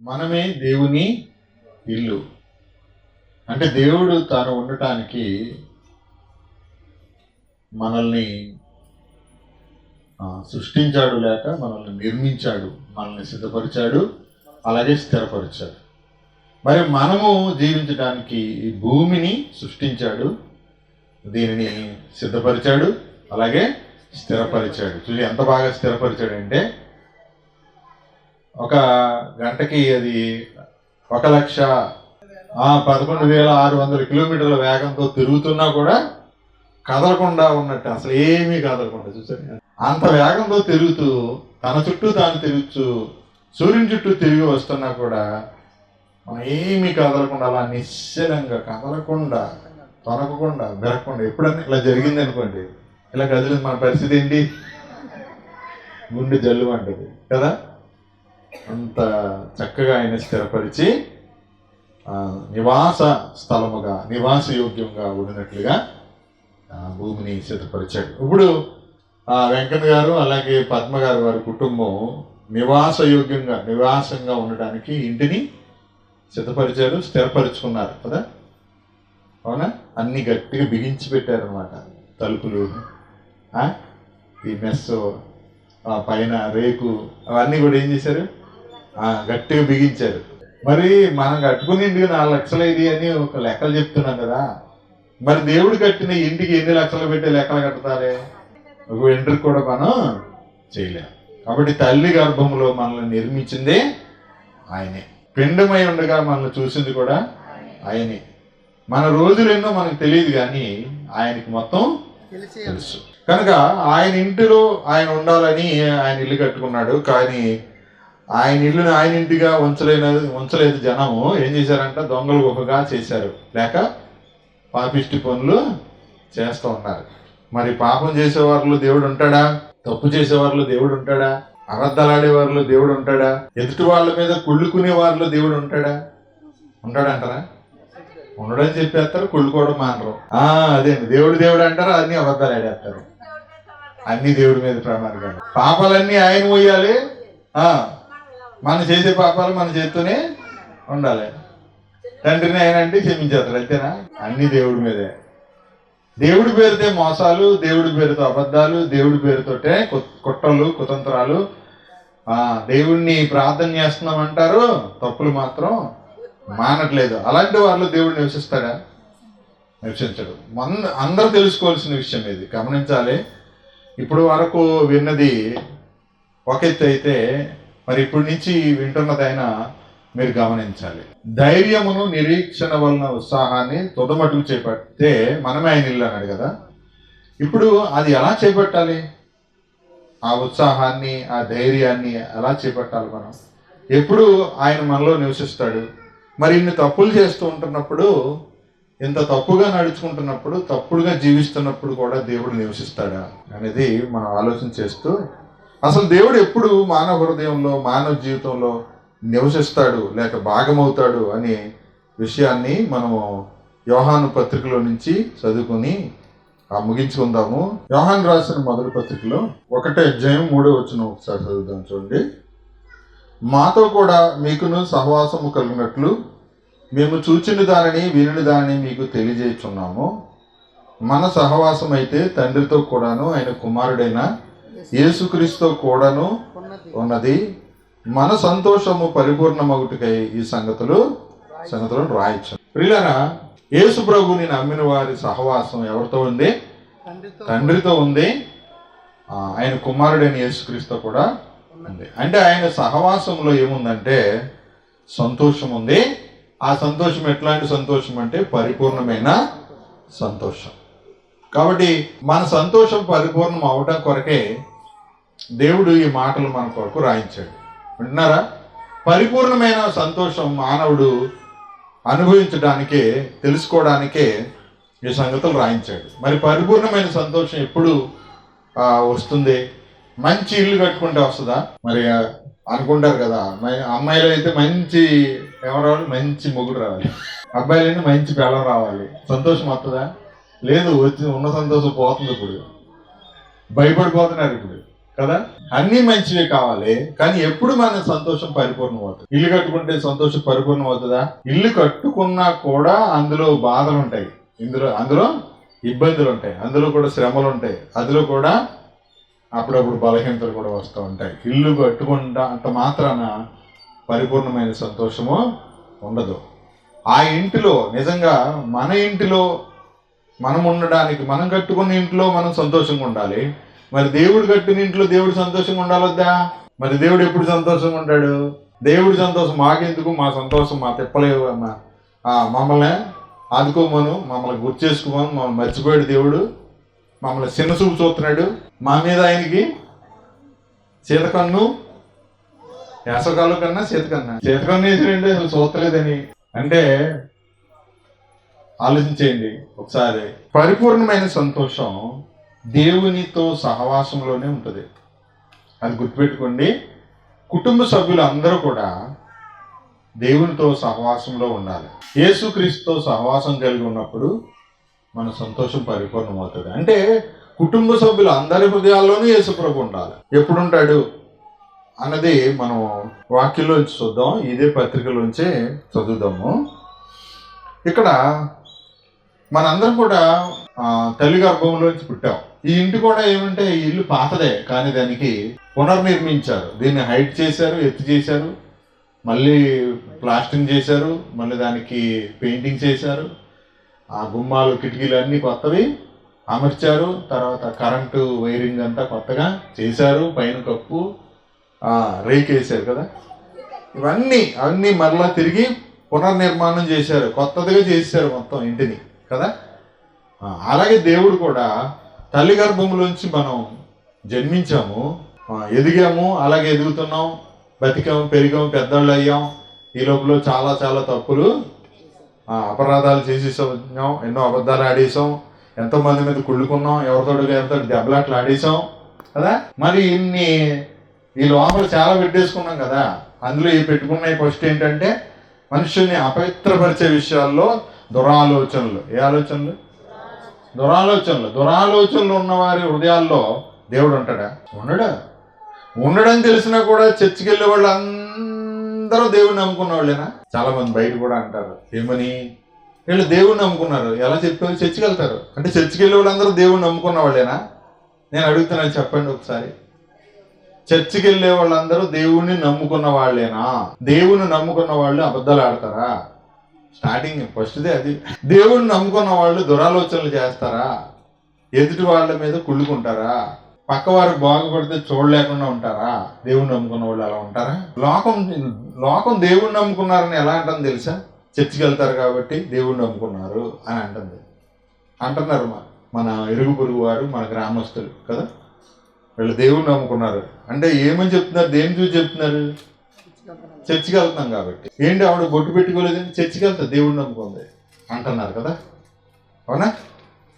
మనమే దేవుని ఇల్లు. అంటే దేవుడు తాను ఉండటానికి మనల్ని సృష్టించాడు, లేక మనల్ని నిర్మించాడు, మనల్ని సిద్ధపరిచాడు, అలాగే స్థిరపరిచాడు. మరి మనము జీవించడానికి ఈ భూమిని సృష్టించాడు, దీనిని సిద్ధపరిచాడు, అలాగే స్థిరపరిచాడు. చూసి ఎంత బాగా స్థిరపరిచాడంటే ఒక గంటకి అది 1,11,600 కిలోమీటర్ల వేగంతో తిరుగుతున్నా కూడా కదలకుండా ఉన్నట్టు, అసలు ఏమీ కదలకుండా. చూసారు, అంత వేగంతో తిరుగుతూ తన చుట్టూ తాను తిరుగుతూ సూర్యుని చుట్టూ తిరిగి వస్తున్నా కూడా మనం ఏమీ కదలకుండా, అలా నిశ్చలంగా కదలకుండా, తొనకకుండా, బెరగకుండా. ఎప్పుడన్నా ఇలా జరిగింది అనుకోండి, ఇలా కదిలింది, మన పరిస్థితి ఏంటి? గుండె జల్లు అంటది కదా. అంత చక్కగా ఆయన స్థిరపరిచి నివాస స్థలముగా, నివాస యోగ్యంగా ఉండినట్లుగా భూమిని సిద్ధపరిచాడు. ఇప్పుడు వెంకన్న గారు అలాగే పద్మ గారు వారి కుటుంబం నివాసంగా ఉండడానికి ఇంటిని సిద్ధపరిచారు, స్థిరపరుచుకున్నారు కదా. అవునా? అన్ని గట్టిగా బిగించి పెట్టారనమాట. తలుపులు, ఈ మెస్, పైన రేకు, అవన్నీ కూడా ఏం చేశారు? గట్టిగా బిగించారు. మరి మనం కట్టుకుని ఇంటికి 4 లక్షలు ఇది అని ఒక లెక్కలు చెప్తున్నాం కదా. మరి దేవుడు కట్టిన ఇంటికి ఎన్ని లక్షలు పెట్టి లెక్కలు కడతారే? ఒక ఇంటికి కూడా మనం చేయలేం. కాబట్టి తల్లి గర్భంలో మనల్ని నిర్మించిందే ఆయనే. పిండమై ఉండగా మనల్ని చూసింది కూడా ఆయనే. మన రోజులు ఎన్నో మనకు తెలియదు, కానీ ఆయనకి మొత్తం తెలుసు. కనుక ఆయన ఇంటిలో ఆయన ఉండాలని ఆయన ఇల్లు కట్టుకున్నాడు. కానీ ఆయన ఇల్లుని ఆయన ఇంటిగా ఉంచలేదు జనము. ఏం చేశారంట? దొంగలు గుహగా చేశారు, లేక పాపిష్టి పనులు చేస్తూ ఉన్నారు. మరి పాపం చేసేవారిలో దేవుడు ఉంటాడా? తప్పు చేసేవారిలో దేవుడు ఉంటాడా? అబద్ధాలాడేవారిలో దేవుడు ఉంటాడా? ఎదుటి వాళ్ళ మీద కుళ్ళుకునే వారిలో దేవుడు ఉంటాడా? ఉంటాడంటారా? ఉండడని చెప్పేస్తారు, కుళ్ళుకోవడం మానరు. అదే దేవుడు అంటారు, అన్ని అబద్ధాలు ఆడేస్తారు. అన్ని దేవుడి మీద ప్రమాదం. పాపాలన్నీ ఆయన పోయాలి, మనం చేసే పాపాలు మన చేత్తోనే ఉండాలి. తండ్రిని ఆయన అంటే క్షమించేస్తారు, అంతేనా? అన్ని దేవుడి మీదే. దేవుడి పేరుతో మోసాలు, దేవుడి పేరుతో అబద్ధాలు, దేవుడి పేరుతోటే కుట్రలు, కుతంత్రాలు. దేవుణ్ణి ప్రార్థన చేస్తున్నామంటారు, తప్పులు మాత్రం మానట్లేదు. అలాంటి వాళ్ళు దేవుడు నివసిస్తాడా? నివసించడు. అందరూ తెలుసుకోవాల్సిన విషయం ఇది, గమనించాలి. ఇప్పుడు వరకు విన్నది ఒక ఎత్తు అయితే, మరి ఇప్పటి నుంచి వింటున్నదైనా మీరు గమనించాలి. ధైర్యమును నిరీక్షణ వలన ఉత్సాహాన్ని తొదమటుకు చేపడితే మనమే ఆయన ఇల్లు అన్నాడు కదా. ఇప్పుడు అది ఎలా చేపట్టాలి? ఆ ఉత్సాహాన్ని, ఆ ధైర్యాన్ని ఎలా చేపట్టాలి మనం? ఎప్పుడు ఆయన మనలో నివసిస్తాడు. మరి ఇన్ని తప్పులు చేస్తూ ఉంటున్నప్పుడు, ఇంత తప్పుగా నడుచుకుంటున్నప్పుడు, తప్పుడుగా జీవిస్తున్నప్పుడు కూడా దేవుడు నివసిస్తాడా అనేది మనం ఆలోచన చేస్తూ, అసలు దేవుడు ఎప్పుడు మానవ హృదయంలో, మానవ జీవితంలో నివసిస్తాడు లేక భాగమవుతాడు అనే విషయాన్ని మనము యోహాను పత్రికలో నుంచి చదువుకుని ముగించుకుందాము. యోహాను రాసిన మొదటి పత్రికలో 1వ అధ్యాయం 3వ వచనం ఒకసారి చదువుదాం. చూడండి. మాతో కూడా మీకును సహవాసము కలిగినట్లు మేము చూచిన దానిని వినిన దానిని మీకు తెలియజేస్తున్నాము. మన సహవాసం అయితే తండ్రితో కూడాను ఆయన కుమారుడైన యేసుక్రీస్తుతో కూడాను ఉన్నది. మన సంతోషము పరిపూర్ణమగుటకై ఈ సంగతులను రాయించు. ప్రియులారా, యేసు ప్రభుని నమ్మిన వారి సహవాసం ఎవరితో ఉంది? తండ్రితో ఉంది. ఆయన కుమారుడైన యేసుక్రీస్తుతో కూడా ఉంది. అంటే ఆయన సహవాసంలో ఏముందంటే సంతోషం ఉంది. ఆ సంతోషం ఎట్లాంటి సంతోషం అంటే పరిపూర్ణమైన సంతోషం. కాబట్టి మన సంతోషం పరిపూర్ణం అవటం కొరకే దేవుడు ఈ మాటలు మన కొరకు రాయించాడు. వింటున్నారా? పరిపూర్ణమైన సంతోషం మానవుడు అనుభవించడానికే, తెలుసుకోవడానికే ఈ సంగతులు రాయించాడు. మరి పరిపూర్ణమైన సంతోషం ఎప్పుడు వస్తుంది? మంచి ఇల్లు కట్టుకుంటే వస్తుందా? మరి అనుకుంటారు కదా. అమ్మాయిలు అయితే మంచి రావాలి, మంచి మొగుడు రావాలి. అబ్బాయిలు అయితే మంచి పిల్లలు రావాలి. సంతోషం వస్తుందా? లేదు. ఉన్న సంతోషం పోతుంది. ఇప్పుడు భయపడిపోతున్నారు. ఇప్పుడు కదా. అన్ని మంచివే కావాలి, కానీ ఎప్పుడు మన సంతోషం పరిపూర్ణం అవుతుంది? ఇల్లు కట్టుకుంటే సంతోషం పరిపూర్ణం అవుతుందా? ఇల్లు కట్టుకున్నా కూడా అందులో బాధలు ఉంటాయి, అందులో ఇబ్బందులు ఉంటాయి, అందులో కూడా శ్రమలు ఉంటాయి, అందులో కూడా అప్పుడప్పుడు బలహీనతలు కూడా వస్తూ ఉంటాయి. ఇల్లు కట్టుకుంటా అంత మాత్రాన పరిపూర్ణమైన సంతోషము ఉండదు. ఆ ఇంటిలో నిజంగా మన ఇంటిలో మనం ఉండడానికి, మనం కట్టుకున్న ఇంట్లో మనం సంతోషంగా ఉండాలి. మరి దేవుడు కట్టిన ఇంట్లో దేవుడు సంతోషంగా ఉండాలొద్దా? మరి దేవుడు ఎప్పుడు సంతోషంగా ఉంటాడు? దేవుడి సంతోషం మాకెందుకు? మా సంతోషం మా తిప్పలేవు, మమ్మల్ని ఆదుకోమను, మమ్మల్ని గుర్తు చేసుకోమను. మమ్మల్ని మర్చిపోయాడు దేవుడు, మమ్మల్ని చిన్నచూపు చూస్తున్నాడు. మా మీద ఆయనకి సీతకన్ను, వేసవకాలం కన్నా సీతకన్ను వేసినండి, అసలు చూస్తలేదని. అంటే ఆలోచించేయండి ఒకసారి. పరిపూర్ణమైన సంతోషం దేవునితో సహవాసంలోనే ఉంటుంది. అది గుర్తుపెట్టుకోండి. కుటుంబ సభ్యులు అందరూ కూడా దేవునితో సహవాసంలో ఉండాలి. యేసుక్రీస్తుతో సహవాసం కలిగి ఉన్నప్పుడు మన సంతోషం పరిపూర్ణం అవుతుంది. అంటే కుటుంబ సభ్యులు అందరి హృదయాల్లోనూ యేసుప్రభు ఉండాలి. ఎప్పుడుంటాడు అన్నది మనం వాక్యంలోంచి చూద్దాం. ఇదే పత్రికలోంచి చదువుదాము. ఇక్కడ మనందరం కూడా తల్లి గర్భంలోంచి పుట్టాం. ఈ ఇంటి కూడా ఏమంటే, ఈ ఇల్లు పాతదే, కానీ దానికి పునర్నిర్మించారు. దీన్ని హైట్ చేశారు, ఎత్తు చేశారు, మళ్ళీ ప్లాస్టింగ్ చేశారు, మళ్ళీ దానికి పెయింటింగ్ చేశారు, ఆ గుమ్మాలు కిటికీలు అన్నీ కొత్తవి అమర్చారు, తర్వాత కరెంటు వైరింగ్ అంతా కొత్తగా చేశారు, పైన కప్పు రేక్ వేశారు కదా. అవన్నీ మరలా తిరిగి పునర్నిర్మాణం చేశారు, కొత్తదిగా చేశారు మొత్తం ఇంటిని కదా. అలాగే దేవుడు కూడా తల్లి గర్భంలోంచి మనం జన్మించాము, ఎదిగాము, అలాగే ఎదుగుతున్నాం, బతికాము, పెరిగాము, పెద్దవాళ్ళు అయ్యాం. ఈ లోపల చాలా చాలా తప్పులు, అపరాధాలు చేసేసాం, ఎన్నో అబద్ధాలు ఆడేసాం, ఎంతోమంది మీద కుళ్ళుకున్నాం, ఎవరితో దెబ్బలాట్లు ఆడేసాం కదా. మరి ఈ లోపల చాలా పెట్టేసుకున్నాం కదా. అందులో ఈ పెట్టుకున్న ఫస్ట్ ఏంటంటే, మనుషుల్ని అపవిత్రపరిచే విషయాల్లో దురాలోచనలు. ఏ ఆలోచనలు? దురాలోచనలు ఉన్నవారి హృదయాల్లో దేవుడు ఉంటాడా? ఉండడని తెలిసినా కూడా చర్చికి వెళ్ళే వాళ్ళు అందరూ దేవుడిని నమ్ముకున్న వాళ్ళేనా? చాలా మంది బయట కూడా అంటారు, ఏమని? వీళ్ళు దేవుడిని నమ్ముకున్నారు. ఎలా చెప్పారు? చర్చికి వెళ్తారు అంటే చర్చికి వెళ్ళే వాళ్ళందరూ దేవుడిని నమ్ముకున్న వాళ్ళేనా? నేను అడుగుతున్నాను, చెప్పండి ఒకసారి. చర్చికి వెళ్ళే వాళ్ళందరూ దేవుణ్ణి నమ్ముకున్న వాళ్ళేనా? దేవుణ్ణి నమ్ముకున్న వాళ్ళు అబద్ధాలు ఆడతారా? స్టార్టింగ్ ఫస్ట్దే అది. దేవుణ్ణి నమ్ముకున్న వాళ్ళు దురాలోచనలు చేస్తారా? ఎదుటి వాళ్ళ మీద కుళ్ళుకుంటారా? పక్కవారు బాగుపడితే చూడలేకుండా ఉంటారా? దేవుణ్ణి నమ్ముకున్న వాళ్ళు అలా ఉంటారా? లోకం దేవుణ్ణి నమ్ముకున్నారని ఎలా అంటుంది తెలుసా? చర్చికి వెళ్తారు కాబట్టి దేవుణ్ణి నమ్ముకున్నారు అని అంటున్నారు మన ఇరుగు పొరుగు వారు, మన గ్రామస్తులు కదా. వీళ్ళు దేవుణ్ణి నమ్ముకున్నారు అంటే ఏమని చెప్తున్నారు? దేని చూసి చెప్తున్నారు? చర్చికి వెళ్తున్నాం కాబట్టి. ఏంటి ఆవిడ బొట్టు పెట్టుకోలేదని చర్చికి వెళ్తా దేవుడిని నమ్ముకుంది అంటున్నారు కదా. అవునా?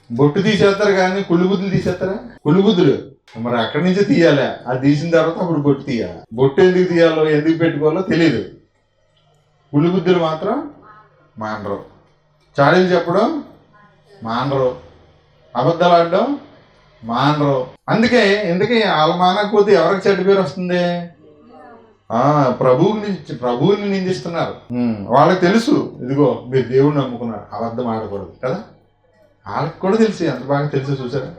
బొట్టు తీసేస్తారు కానీ కుళ్ళుబుద్ధులు తీసేస్తారా? కుళ్ళుబుద్ధులు మరి అక్కడి నుంచే తీయాలి. అది తీసిన తర్వాత అప్పుడు బొట్టు తీయాలి. బొట్టు ఎందుకు తీయాలో, ఎందుకు పెట్టుకోవాలో తెలియదు. కుళ్ళుబుద్ధులు మాత్రం మానరు, చాడీలు చెప్పడం మానరు, అబద్ధాలు ఆడడం మానరు. ఎందుకే వాళ్ళ మానకపోతే ఎవరికి చెడ్డ పేరు వస్తుంది? ప్రభువుని నిందిస్తున్నారు. వాళ్ళకి తెలుసు, ఇదిగో మీరు దేవుడిని నమ్ముకున్నారు, అబద్ధం ఆడకూడదు కదా. వాళ్ళకి కూడా తెలుసు, ఎంత బాగా తెలుసు చూసారా.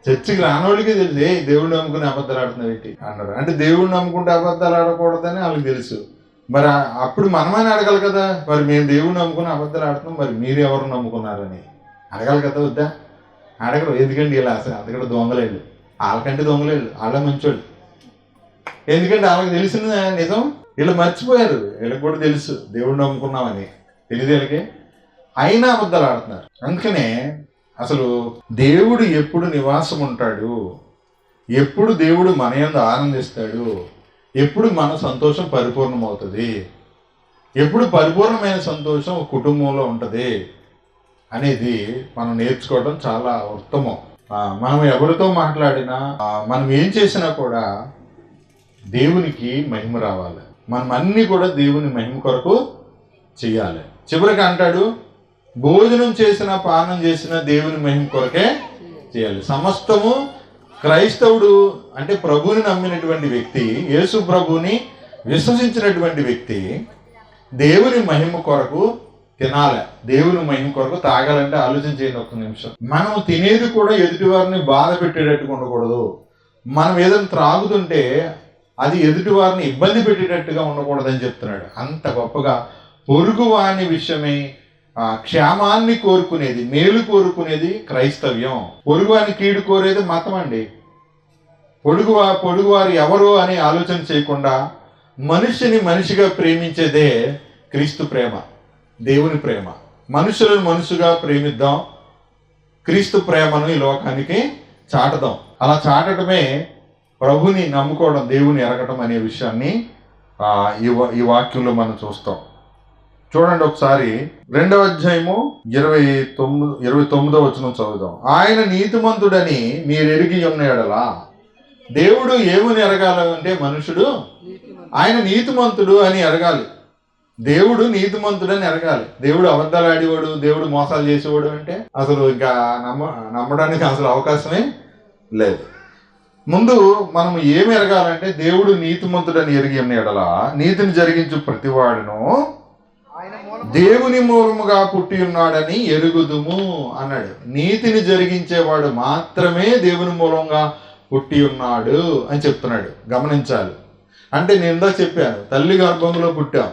చర్చికి రానోళ్ళకి తెలుసు, దేవుడిని నమ్ముకుని అబద్ధాలు ఆడుతున్నారు ఏంటి అన్నారు. అంటే దేవుడిని నమ్ముకుంటే అబద్ధాలు ఆడకూడదని వాళ్ళకి తెలుసు. మరి అప్పుడు మనమని అడగాలి కదా, మరి మేము దేవుడిని నమ్ముకుని అబద్ధాలు ఆడుతున్నాం, మరి మీరు ఎవరు నమ్ముకున్నారని అడగాలి కదా. వద్దా? అడగరు. ఎందుకంటే ఇలా అసలు అంతకంటే దొంగలేళ్ళు, వాళ్ళకంటే దొంగలేళ్ళు, వాళ్ళ మంచోళ్ళు. ఎందుకంటే వాళ్ళకి తెలిసిన నిజం వీళ్ళు మర్చిపోయారు. వీళ్ళకి కూడా తెలుసు దేవుడిని నమ్ముకున్నామని, తెలియదు వీళ్ళకి, అయినా అబద్ధాలు ఆడుతున్నారు. అందుకనే అసలు దేవుడు ఎప్పుడు నివాసం ఉంటాడు, ఎప్పుడు దేవుడు మన యందు ఆనందిస్తాడు, ఎప్పుడు మన సంతోషం పరిపూర్ణమవుతుంది, ఎప్పుడు పరిపూర్ణమైన సంతోషం కుటుంబంలో ఉంటుంది అనేది మనం నేర్చుకోవడం చాలా ఉత్తమం. మనం ఎవరితో మాట్లాడినా, మనం ఏం చేసినా కూడా దేవునికి మహిమ రావాలి. మనం అన్నీ కూడా దేవుని మహిమ కొరకు చెయ్యాలి. చివరికి అంటాడు, భోజనం చేసిన పానం చేసిన దేవుని మహిమ కొరకే చేయాలి. సమస్తము క్రైస్తవుడు అంటే ప్రభువుని నమ్మినటువంటి వ్యక్తి, యేసు ప్రభువుని విశ్వసించినటువంటి వ్యక్తి దేవుని మహిమ కొరకు తినాలి, దేవుని మహిమ కొరకు తాగాలంటే ఆలోచన చేయండి ఒక్క నిమిషం. మనం తినేది కూడా ఎదుటి వారిని బాధ పెట్టేటట్టుగా ఉండకూడదు. మనం ఏదైనా త్రాగుతుంటే అది ఎదుటి వారిని ఇబ్బంది పెట్టేటట్టుగా ఉండకూడదని చెప్తున్నాడు. అంత గొప్పగా పొరుగు వాని విషయమై క్షేమాన్ని కోరుకునేది, మేలు కోరుకునేది క్రైస్తవ్యం. పొరుగువాని కీడు కోరేది మతం అండి. పొరుగువారు ఎవరు అని ఆలోచన చేయకుండా మనిషిని మనిషిగా ప్రేమించేదే క్రీస్తు ప్రేమ, దేవుని ప్రేమ. మనుషులను మనుషుగా ప్రేమిద్దాం, క్రీస్తు ప్రేమను ఈ లోకానికి చాటదాం. అలా చాటడమే ప్రభుని నమ్ముకోవడం, దేవుని ఎరగటం అనే విషయాన్ని ఈ వాక్యంలో మనం చూస్తాం. చూడండి ఒకసారి 2వ అధ్యాయము 29వ వచనం చదువుదాం. ఆయన నీతిమంతుడని మీరు ఎరిగి ఉన్న ఎడలా. దేవుడు ఏమని ఎరగాలంటే మనుషుడు ఆయన నీతిమంతుడు అని ఎరగాలి. దేవుడు నీతిమంతుడని ఎరగాలి. దేవుడు అబద్ధాలు ఆడేవాడు, దేవుడు మోసాలు చేసేవాడు అంటే అసలు ఇంకా నమ్మడానికి అసలు అవకాశమే లేదు. ముందు మనం ఏమి ఎరగాలంటే దేవుడు నీతిమంతుడని ఎరిగి ఉన్న ఎడల నీతిని జరిగించు ప్రతివాడును దేవుని మూలముగా పుట్టి ఉన్నాడని ఎరుగుదుము అన్నాడు. నీతిని జరిగించేవాడు మాత్రమే దేవుని మూలంగా పుట్టి ఉన్నాడు అని చెప్తున్నాడు. గమనించాలి. అంటే నేను ఇందా చెప్పాను, తల్లి గర్భంలో పుట్టాం,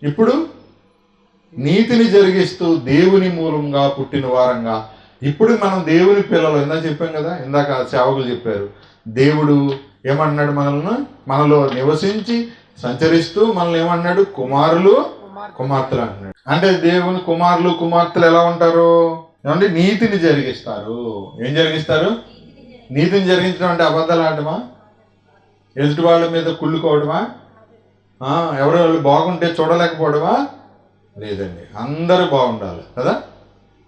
ఇప్పుడు నీతిని జరిగిస్తూ దేవుని మూలంగా పుట్టిన వారంగా ఇప్పుడు మనం దేవుని పిల్లలు. ఇందాక చెప్పాం కదా, ఇందాక సేవకులు చెప్పారు, దేవుడు ఏమన్నాడు, మనలో నివసించి సంచరిస్తూ మనల్ని ఏమన్నాడు, కుమారులు కుమార్తెలు అంటున్నాడు. అంటే దేవుని కుమారులు కుమార్తెలు ఎలా ఉంటారు ఏమంటే నీతిని జరిగిస్తారు. ఏం జరిగిస్తారు? నీతిని జరిగించడం అంటే అబద్ధాలు ఆడటమా, ఎదుటి వాళ్ళ మీద కుళ్ళుకోవడమా, ఎవరు వాళ్ళు బాగుంటే చూడలేకపోవడమా? లేదండి, అందరూ బాగుండాలి కదా.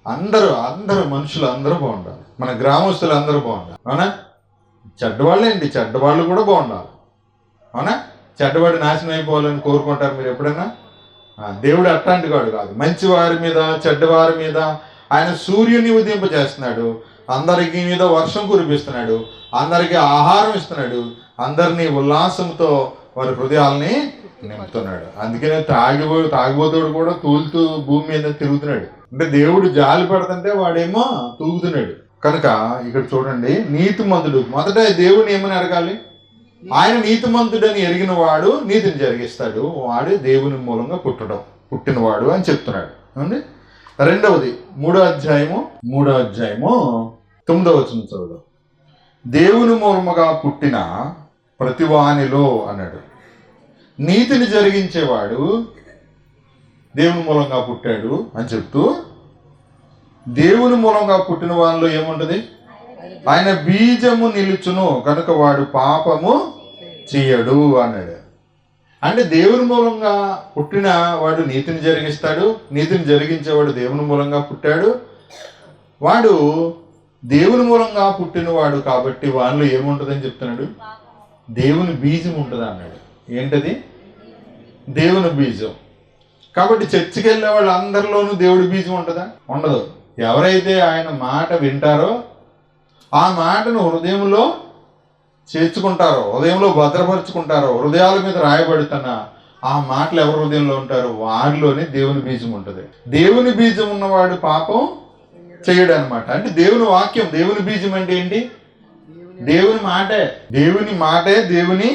అందరూ మనుషులు అందరూ బాగుండాలి. మన గ్రామస్తులు అందరూ బాగుండాలి. అవునా? చెడ్డవాళ్ళేంటి, చెడ్డవాళ్ళు కూడా బాగుండాలి. అవునా? చెడ్డవాడు నాశనం అయిపోవాలని కోరుకుంటారు మీరు ఎప్పుడైనా? దేవుడు అట్లాంటి వాడు కాదు. మంచి వారి మీద చెడ్డవారి మీద ఆయన సూర్యుని ఉదయింపజేస్తున్నాడు, అందరికి మీద వర్షం కురిపిస్తున్నాడు, అందరికీ ఆహారం ఇస్తున్నాడు, అందరినీ ఉల్లాసంతో వారి హృదయాల్ని నింపుతున్నాడు. అందుకనే తాగిపోతాడు కూడా తూలుతూ భూమి మీద తిరుగుతున్నాడు. అంటే దేవుడు జాలి పడుతుంటే వాడేమో తూగుతున్నాడు. కనుక ఇక్కడ చూడండి, నీతిమంతుడు మొదట దేవుని ఏమని అడగాలి? ఆయన నీతిమంతుడని ఎరిగిన వాడు నీతిని జరిగిస్తాడు, వాడు దేవుని మూలంగా పుట్టినవాడు అని చెప్తున్నాడు. అండి. రెండవది 3వ అధ్యాయము 9వ వచనం చదువుదాం. దేవుని మూలముగా పుట్టిన ప్రతివానిలో అన్నాడు. నీతిని జరిగించేవాడు దేవుని మూలంగా పుట్టాడు అని చెప్తూ, దేవుని మూలంగా పుట్టిన వారిలో ఏముంటది? ఆయన బీజము నిలుచును కనుక వాడు పాపము చేయడు అన్నాడు. అంటే దేవుని మూలంగా పుట్టిన వాడు నీతిని జరిగిస్తాడు, నీతిని జరిగించేవాడు దేవుని మూలంగా పుట్టాడు, వాడు దేవుని మూలంగా పుట్టినవాడు కాబట్టి వాళ్ళు ఏముంటుందని చెప్తున్నాడు? దేవుని బీజం ఉంటుంది అన్నాడు. ఏంటది? దేవుని బీజం. కాబట్టి చర్చికి వెళ్ళే వాళ్ళు అందరిలోనూ దేవుడి బీజం ఉంటుందా? ఉండదు. ఎవరైతే ఆయన మాట వింటారో, ఆ మాటను హృదయంలో చేర్చుకుంటారో, హృదయంలో భద్రపరుచుకుంటారో, హృదయాల మీద రాయబడుతున్న ఆ మాటలు ఎవరి హృదయంలో ఉంటారో వారిలోనే దేవుని బీజం ఉంటుంది. దేవుని బీజం ఉన్నవాడు పాపం చేయడు అనమాట. అంటే దేవుని వాక్యం, దేవుని బీజం అంటే ఏంటి? దేవుని మాటే దేవుని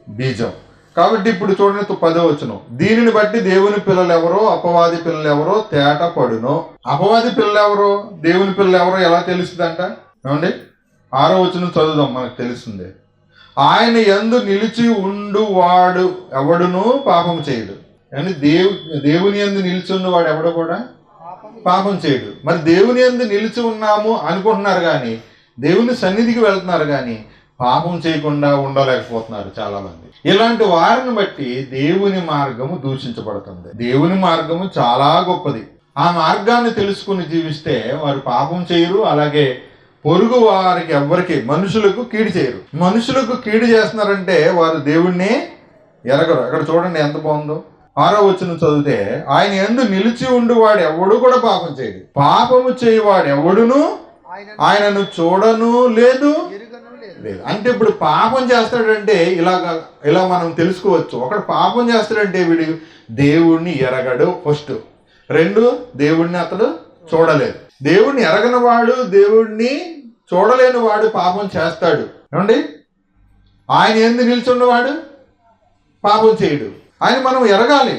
బీజం. కాబట్టి ఇప్పుడు చూడండి 10వ వచనం. దీనిని బట్టి దేవుని పిల్లలు ఎవరో అపవాది పిల్లలు ఎవరో తేట పడును. అపవాది పిల్లలు ఎవరో దేవుని పిల్లలు ఎవరో ఎలా తెలుస్తుందంట? ఏమండి? 6వ వచనం చదువుదాం, మనకు తెలుస్తుంది. ఆయన యందు నిలిచి ఉండు వాడు ఎవడును పాపం చేయడు. అంటే దేవుని యందు నిలిచి ఉన్నవాడు ఎవడు కూడా పాపం చేయడు. మరి దేవుని యందు నిలిచి ఉన్నాము అనుకుంటున్నారు కానీ, దేవుని సన్నిధికి వెళ్తున్నారు కానీ పాపం చేయకుండా ఉండలేకపోతున్నారు చాలా మంది. ఇలాంటి వారిని బట్టి దేవుని మార్గము దూషించబడుతుంది. దేవుని మార్గము చాలా గొప్పది. ఆ మార్గాన్ని తెలుసుకుని జీవిస్తే వారు పాపం చేయరు. అలాగే పొరుగు వారికి ఎవ్వరికి, మనుషులకు కీడు చేయరు. మనుషులకు కీడు చేస్తున్నారంటే వారు దేవుణ్ణి ఎరగరు. అక్కడ చూడండి ఎంత బాగుందో. 6వ వచనం చదివితే, ఆయన యందు నిలిచి ఉండి వాడు ఎవడు కూడా పాపం చేయడు, పాపము చేయవాడు ఎవడును ఆయనను చూడను లేదు లేదు. అంటే ఇప్పుడు పాపం చేస్తాడంటే ఇలా మనం తెలుసుకోవచ్చు. ఒకడు పాపం చేస్తాడంటే వీడు దేవుణ్ణి ఎరగడు ఫస్ట్. రెండు, దేవుణ్ణి అతడు చూడలేదు. దేవుణ్ణి ఎరగని వాడు, దేవుణ్ణి చూడలేని వాడు పాపం చేస్తాడు. ఏమండి, ఆయన ఎందుకు నిల్చున్నవాడు పాపం చేయడు. ఆయన మనం ఎరగాలి.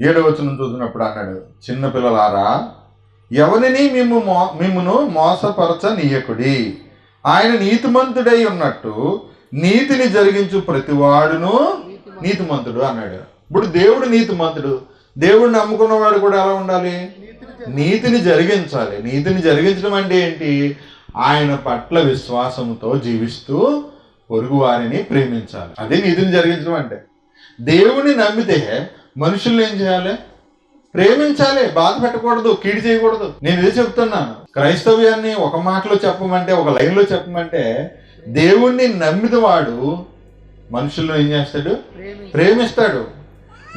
7వ వచనం చూసినప్పుడు అన్నాడు, చిన్నపిల్లలారా ఎవరిని మిమ్మును మోసపరచనీయకుడి. ఆయన నీతిమంతుడై ఉన్నట్టు నీతిని జరిగించు ప్రతివాడును నీతిమంతుడు అన్నాడు. ఇప్పుడు దేవుడు నీతిమంతుడు. దేవుడిని నమ్ముకున్నవాడు కూడా ఎలా ఉండాలి? నీతిని జరిగించాలి. నీతిని జరిగించడం అంటే ఏంటి? ఆయన పట్ల విశ్వాసంతో జీవిస్తూ పొరుగు వారిని ప్రేమించాలి. అదే నీతిని జరిగించడం అంటే. దేవుని నమ్మితే మనుషుల్ని ఏం చేయాలి? ప్రేమించాలి. బాధ పెట్టకూడదు, కీడు చేయకూడదు. నేను ఇదే చెప్తున్నాను. క్రైస్తవ్యాన్ని ఒక మాటలో చెప్పమంటే, ఒక లైన్లో చెప్పమంటే, దేవుణ్ణి నమ్మిన వాడు మనుషులను ఏం చేస్తాడు? ప్రేమిస్తాడు.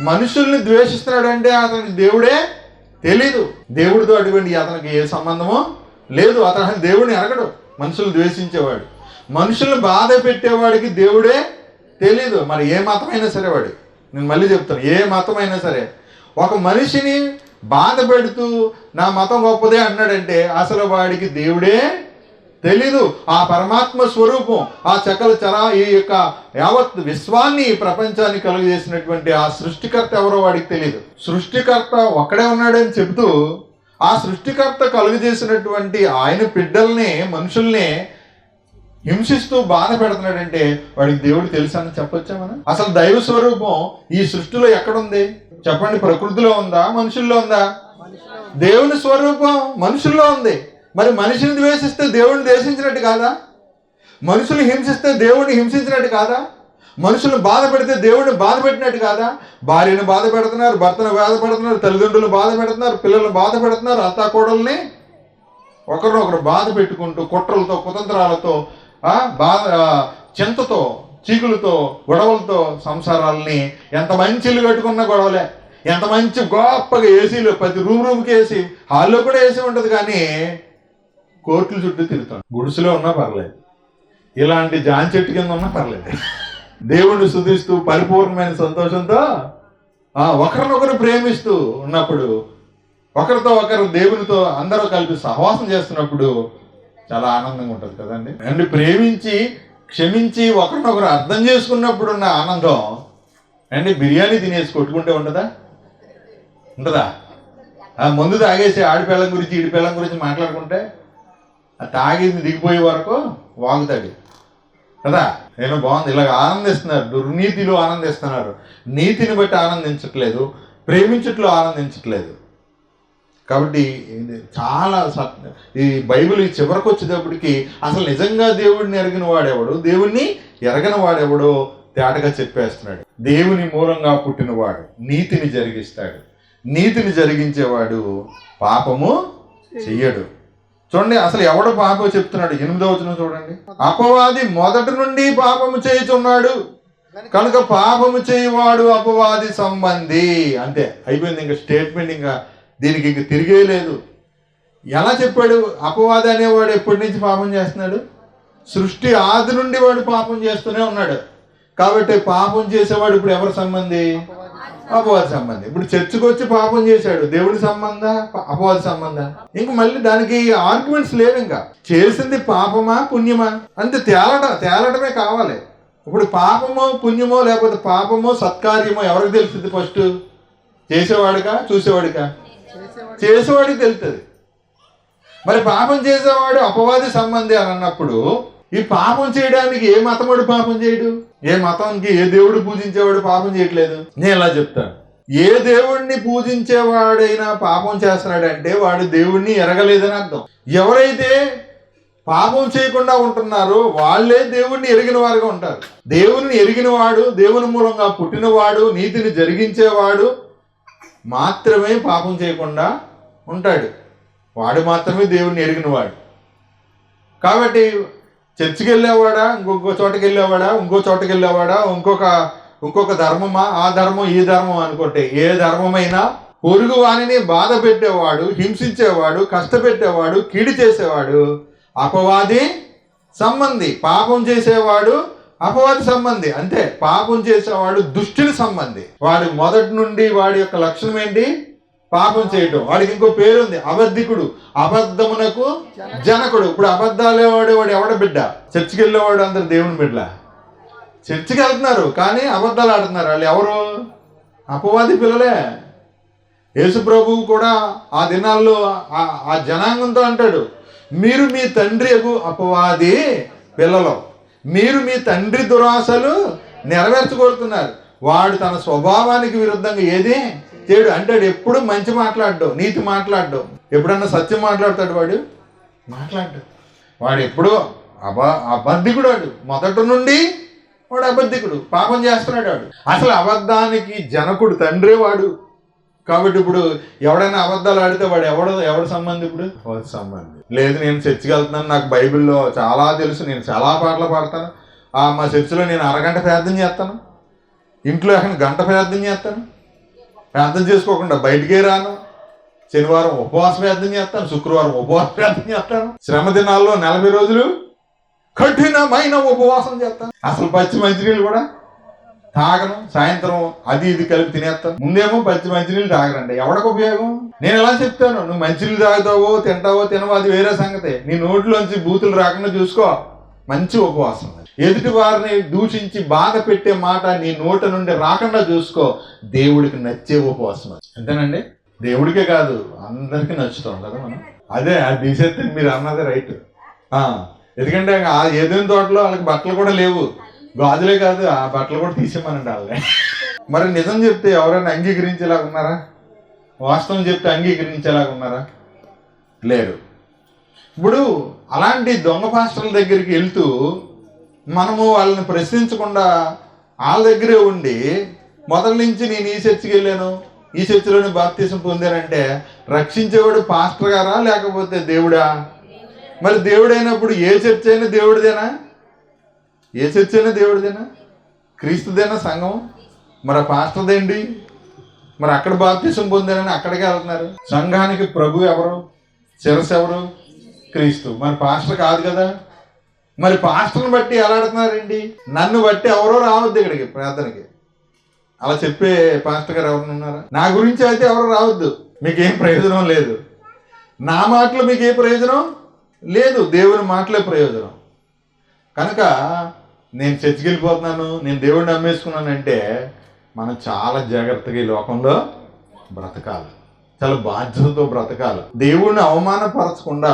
మనుషుల్ని ద్వేషిస్తున్నాడు అంటే అతనికి దేవుడే తెలీదు. దేవుడితో అటువంటి అతనికి ఏ సంబంధమో లేదు. అతను దేవుడిని ఎరగడు. మనుషులు ద్వేషించేవాడు, మనుషుల్ని బాధ పెట్టేవాడికి దేవుడే తెలీదు. మరి ఏ మతమైనా సరే వాడు, నేను మళ్ళీ చెప్తాను, ఏ మతమైనా సరే ఒక మనిషిని బాధ పెడుతూ నా మతం గొప్పదే అన్నాడంటే అసలు వాడికి దేవుడే తెలీదు. ఆ పరమాత్మ స్వరూపం, ఆ ఈ యొక్క యావత్ విశ్వాన్ని, ప్రపంచాన్ని కలుగజేసినటువంటి ఆ సృష్టికర్త ఎవరో వాడికి తెలియదు. సృష్టికర్త ఒక్కడే ఉన్నాడని చెబుతూ ఆ సృష్టికర్త కలుగజేసినటువంటి ఆయన బిడ్డల్ని, మనుషుల్ని హింసిస్తూ బాధ పెడుతున్నాడంటే వాడికి దేవుడు తెలుసని చెప్పొచ్చా మనం? అసలు దైవ స్వరూపం ఈ సృష్టిలో ఎక్కడుంది చెప్పండి? ప్రకృతిలో ఉందా, మనుషుల్లో ఉందా? దేవుని స్వరూపం మనుషుల్లో ఉంది. మరి మనిషిని ద్వేషిస్తే దేవుడిని ద్వేషించినట్టు కాదా? మనుషులు హింసిస్తే దేవుడిని హింసించినట్టు కాదా? మనుషులను బాధ పెడితే దేవుడిని బాధ పెట్టినట్టు కాదా? భార్యను బాధ పెడుతున్నారు, భర్తను బాధ పెడుతున్నారు, తల్లిదండ్రులను బాధ పెడుతున్నారు, పిల్లలను బాధ పెడుతున్నారు, అత్తా కోడల్ని ఒకరినొకరు బాధ పెట్టుకుంటూ కుట్రలతో, కుతంత్రాలతో, చింతతో, చీకులతో, గొడవలతో సంసారాలని, ఎంత మంచి ఇల్లు కట్టుకున్న గొడవలే, ఎంత మంచి గొప్పగా ఏసీలు, ప్రతి రూమ్కి ఏసీ, హాల్లో కూడా ఏసీ ఉంటుంది, కానీ కోర్టుల చుట్టూ తిరుగుతాం. గుడిసెలో ఉన్నా పర్లేదు, ఇలాంటి జాన్ చెట్టు కింద ఉన్నా పర్లేదు. దేవుణ్ణి స్తుతిస్తూ పరిపూర్ణమైన సంతోషంతో ఒకరినొకరు ప్రేమిస్తూ ఉన్నప్పుడు, ఒకరితో ఒకరు దేవునితో అందరూ కలిపి సహవాసం చేస్తున్నప్పుడు చాలా ఆనందంగా ఉంటుంది కదండి. అండ్ ప్రేమించి, క్షమించి, ఒకరినొకరు అర్థం చేసుకున్నప్పుడు ఉన్న ఆనందం అండి బిర్యానీ తినేసి కొట్టుకుంటే ఉంటుందా? మందు తాగేసి ఆడిపిల్లం గురించి, ఈడిపిల్లం గురించి మాట్లాడుకుంటే ఆ తాగేది దిగిపోయే వరకు వాగుతాడు కదా. ఏమో బాగుంది, ఇలాగ ఆనందిస్తున్నారు, దుర్నీతిలో ఆనందిస్తున్నారు, నీతిని బట్టి ఆనందించట్లేదు, ప్రేమించట్లో ఆనందించట్లేదు. కాబట్టి చాలా ఈ బైబిల్ చివరికి వచ్చేటప్పటికి అసలు నిజంగా దేవుడిని ఎరగిన వాడెవడు, దేవుణ్ణి ఎరగని వాడెవడో తేటగా చెప్పేస్తున్నాడు. దేవుని మూలంగా పుట్టినవాడు నీతిని జరిగిస్తాడు, నీతిని జరిగించేవాడు పాపము చెయ్యడు. చూడండి, అసలు ఎవడు పాపం చెప్తున్నాడు? 8వ వచనం చూడండి. అపవాది మొదటి నుండి పాపము చేయుచున్నాడు కనుక పాపము చేయవాడు అపవాది సంబంధి. అంతే, అయిపోయింది. ఇంకా స్టేట్మెంట్, ఇంకా దీనికి ఇంక తిరిగే లేదు. ఎలా చెప్పాడు? అపవాది అనేవాడు ఎప్పటి నుంచి పాపం చేస్తున్నాడు? సృష్టి ఆది నుండి వాడు పాపం చేస్తూనే ఉన్నాడు. కాబట్టి పాపం చేసేవాడు ఇప్పుడు ఎవరి సంబంధి? అపవాది సంబంధి. ఇప్పుడు చర్చకు వచ్చి పాపం చేశాడు, దేవుడి సంబంధ, అపవాది సంబంధ? ఇంక మళ్ళీ దానికి ఆర్గ్యుమెంట్స్ లేవు. ఇంకా చేసింది పాపమా పుణ్యమా అంతే తేలటమే కావాలి. ఇప్పుడు పాపమో పుణ్యమో లేకపోతే పాపమో సత్కార్యమో ఎవరికి తెలుస్తుంది? ఫస్ట్ చేసేవాడికా చూసేవాడికా? చేసేవాడికి తెలుస్తుంది. మరి పాపం చేసేవాడు అపవాది సంబంధి అని అన్నప్పుడు ఈ పాపం చేయడానికి ఏ మతముడు పాపం చేయడు? ఏ మతంకి, ఏ దేవుడు పూజించేవాడు పాపం చేయట్లేదు? నేను ఇలా చెప్తాను, ఏ దేవుణ్ణి పూజించేవాడైనా పాపం చేస్తున్నాడంటే వాడు దేవుణ్ణి ఎరగలేదని అర్థం. ఎవరైతే పాపం చేయకుండా ఉంటున్నారో వాళ్ళే దేవుణ్ణి ఎరిగిన వారుగా ఉంటారు. దేవుని ఎరిగినవాడు, దేవుని మూలంగా పుట్టినవాడు, నీతిని జరిగించేవాడు మాత్రమే పాపం చేయకుండా ఉంటాడు. వాడు మాత్రమే దేవుణ్ణి ఎరిగినవాడు. కాబట్టి చర్చికి వెళ్ళేవాడా, ఇంకొక చోటకి వెళ్ళేవాడా, ఇంకో చోటకి వెళ్ళేవాడా, ఇంకొక ధర్మమా, ఆ ధర్మం ఈ ధర్మం అనుకుంటే, ఏ ధర్మమైనా పొరుగు వాణిని బాధ పెట్టేవాడు, హింసించేవాడు, కష్టపెట్టేవాడు, కీడు చేసేవాడు అపవాది సంబంధి. పాపం చేసేవాడు అపవాది సంబంధి. అంతే, పాపం చేసేవాడు దుష్టుని సంబంధి. వాడి మొదటి నుండి వాడి యొక్క లక్షణం ఏంటి? పాపం చేయటం. వాడికి ఇంకో పేరు ఉంది, అబద్ధికుడు. అబద్ధమునకు జనకుడు. ఇప్పుడు అబద్ధాలు వాడు ఎవడ బిడ్డ? చర్చికి వెళ్ళేవాడు అందరు దేవుని బిడ్డ. చర్చికి వెళ్తున్నారు కానీ అబద్ధాలు ఆడుతున్నారు. వాళ్ళు ఎవరు? అపవాది పిల్లలే. యేసు ప్రభువు కూడా ఆ దినాల్లో ఆ జనాంగంతో అంటాడు, మీరు మీ తండ్రి అపవాది పిల్లలు, మీరు మీ తండ్రి దురాశలు నెరవేర్చగోరుతున్నారు. వాడు తన స్వభావానికి విరుద్ధంగా ఏది చేయడు అంటాడు. ఎప్పుడు మంచి మాట్లాడ్డు, నీతి మాట్లాడ్డు. ఎప్పుడన్నా సత్యం మాట్లాడతాడు వాడు? మాట్లాడ్డు. వాడు ఎప్పుడూ అబద్ధికుడు. వాడు మొదటి నుండి వాడు అబద్ధికుడు, పాపం చేస్తున్నాడు వాడు. అసలు అబద్ధానికి జనకుడు తండ్రి వాడు. కాబట్టి ఇప్పుడు ఎవడైనా అబద్ధాలు ఆడితే వాడు ఎవడు సంబంధి? ఇప్పుడు వాడి సంబంధి. లేదు, నేను చర్చికి వెళ్తున్నాను, నాకు బైబిల్లో చాలా తెలుసు, నేను చాలా పాటలు పాడతాను, మా చర్చిలో నేను అరగంట ప్రార్థన చేస్తాను, ఇంట్లో గంట ప్రార్థన చేస్తాను, ప్రార్థన చేసుకోకుండా బయటికే రాను, శనివారం ఉపవాస ప్రార్థన చేస్తాను, శుక్రవారం ఉపవాస ప్రార్థన చేస్తాను, శ్రమ దినాల్లో 40 రోజులు కఠినమైన ఉపవాసం చేస్తాను. అసలు పచ్చి మంచినీళ్ళు కూడా తాగను, సాయంత్రం అది ఇది కలిపి తినేస్తాను. ముందేమో పచ్చి మంచినీళ్ళు తాగరండి, ఎవరికి ఉపయోగం? నేను ఎలా చెప్తాను? నువ్వు మంచినీళ్ళు తాగుతావో తింటావో తినవో అది వేరే సంగతి. నీ నోట్లోంచి బూతులు రాకుండా చూసుకో. మంచి ఉపవాసం. ఎదుటి వారిని దూషించి బాధ పెట్టే మాట నీ నోట నుండి రాకుండా చూసుకో. దేవుడికి నచ్చే ఉపవాసం. అంతేనండి, దేవుడికే కాదు అందరికీ నచ్చుతాం కదా మనం. అదే అది తీసేస్తే మీరు అన్నది రైట్. ఎందుకంటే ఆ ఏదైనా తోటలో వాళ్ళకి బట్టలు కూడా లేవు, గాజులే కాదు ఆ బట్టలు కూడా తీసేమనండి వాళ్ళే. మరి నిజం చెప్తే ఎవరైనా అంగీకరించేలాగా ఉన్నారా? వాస్తవం చెప్తే అంగీకరించేలాగా ఉన్నారా? లేరు. ఇప్పుడు అలాంటి దొంగ పాస్టర్ల దగ్గరికి వెళ్తూ మనము వాళ్ళని ప్రశ్నించకుండా వాళ్ళ దగ్గరే ఉండి మొదటి నుంచి నేను ఈ చర్చికి వెళ్ళాను, ఈ చర్చిలోని బాప్తిసం పొందానంటే రక్షించేవాడు పాస్టర్ గారా లేకపోతే దేవుడా? మరి దేవుడైనప్పుడు ఏ చర్చ్ అయినా దేవుడిదేనా? ఏ చర్చ్ అయినా దేవుడిదేనా? క్రీస్తుదేనా సంఘం? మరి ఆ పాస్టర్దేంటి? మరి అక్కడ బాప్తిసం పొందారని అక్కడికే వెళ్తున్నారు. సంఘానికి ప్రభు ఎవరు? శిరస్సు ఎవరు? క్రీస్తు. మరి పాస్టర్ కాదు కదా. మరి పాస్టర్ని బట్టి ఎలా ఆడుతున్నారండి? నన్ను బట్టి ఎవరో రావద్దు ఇక్కడికి ప్రార్థనకి. అలా చెప్పే పాస్టర్ గారు ఎవరు ఉన్నారా? నా గురించి అయితే ఎవరు రావద్దు, మీకేం ప్రయోజనం లేదు. నా మాటలు మీకే ప్రయోజనం లేదు, దేవుని మాటలే ప్రయోజనం. కనుక నేను చర్చికి వెళ్ళిపోతున్నాను, నేను దేవుడిని నమ్మేసుకున్నానంటే మనం చాలా జాగ్రత్తగా ఈ లోకంలో బ్రతకాలి, చాలా బాధ్యతతో బ్రతకాలి. దేవుడిని అవమానపరచకుండా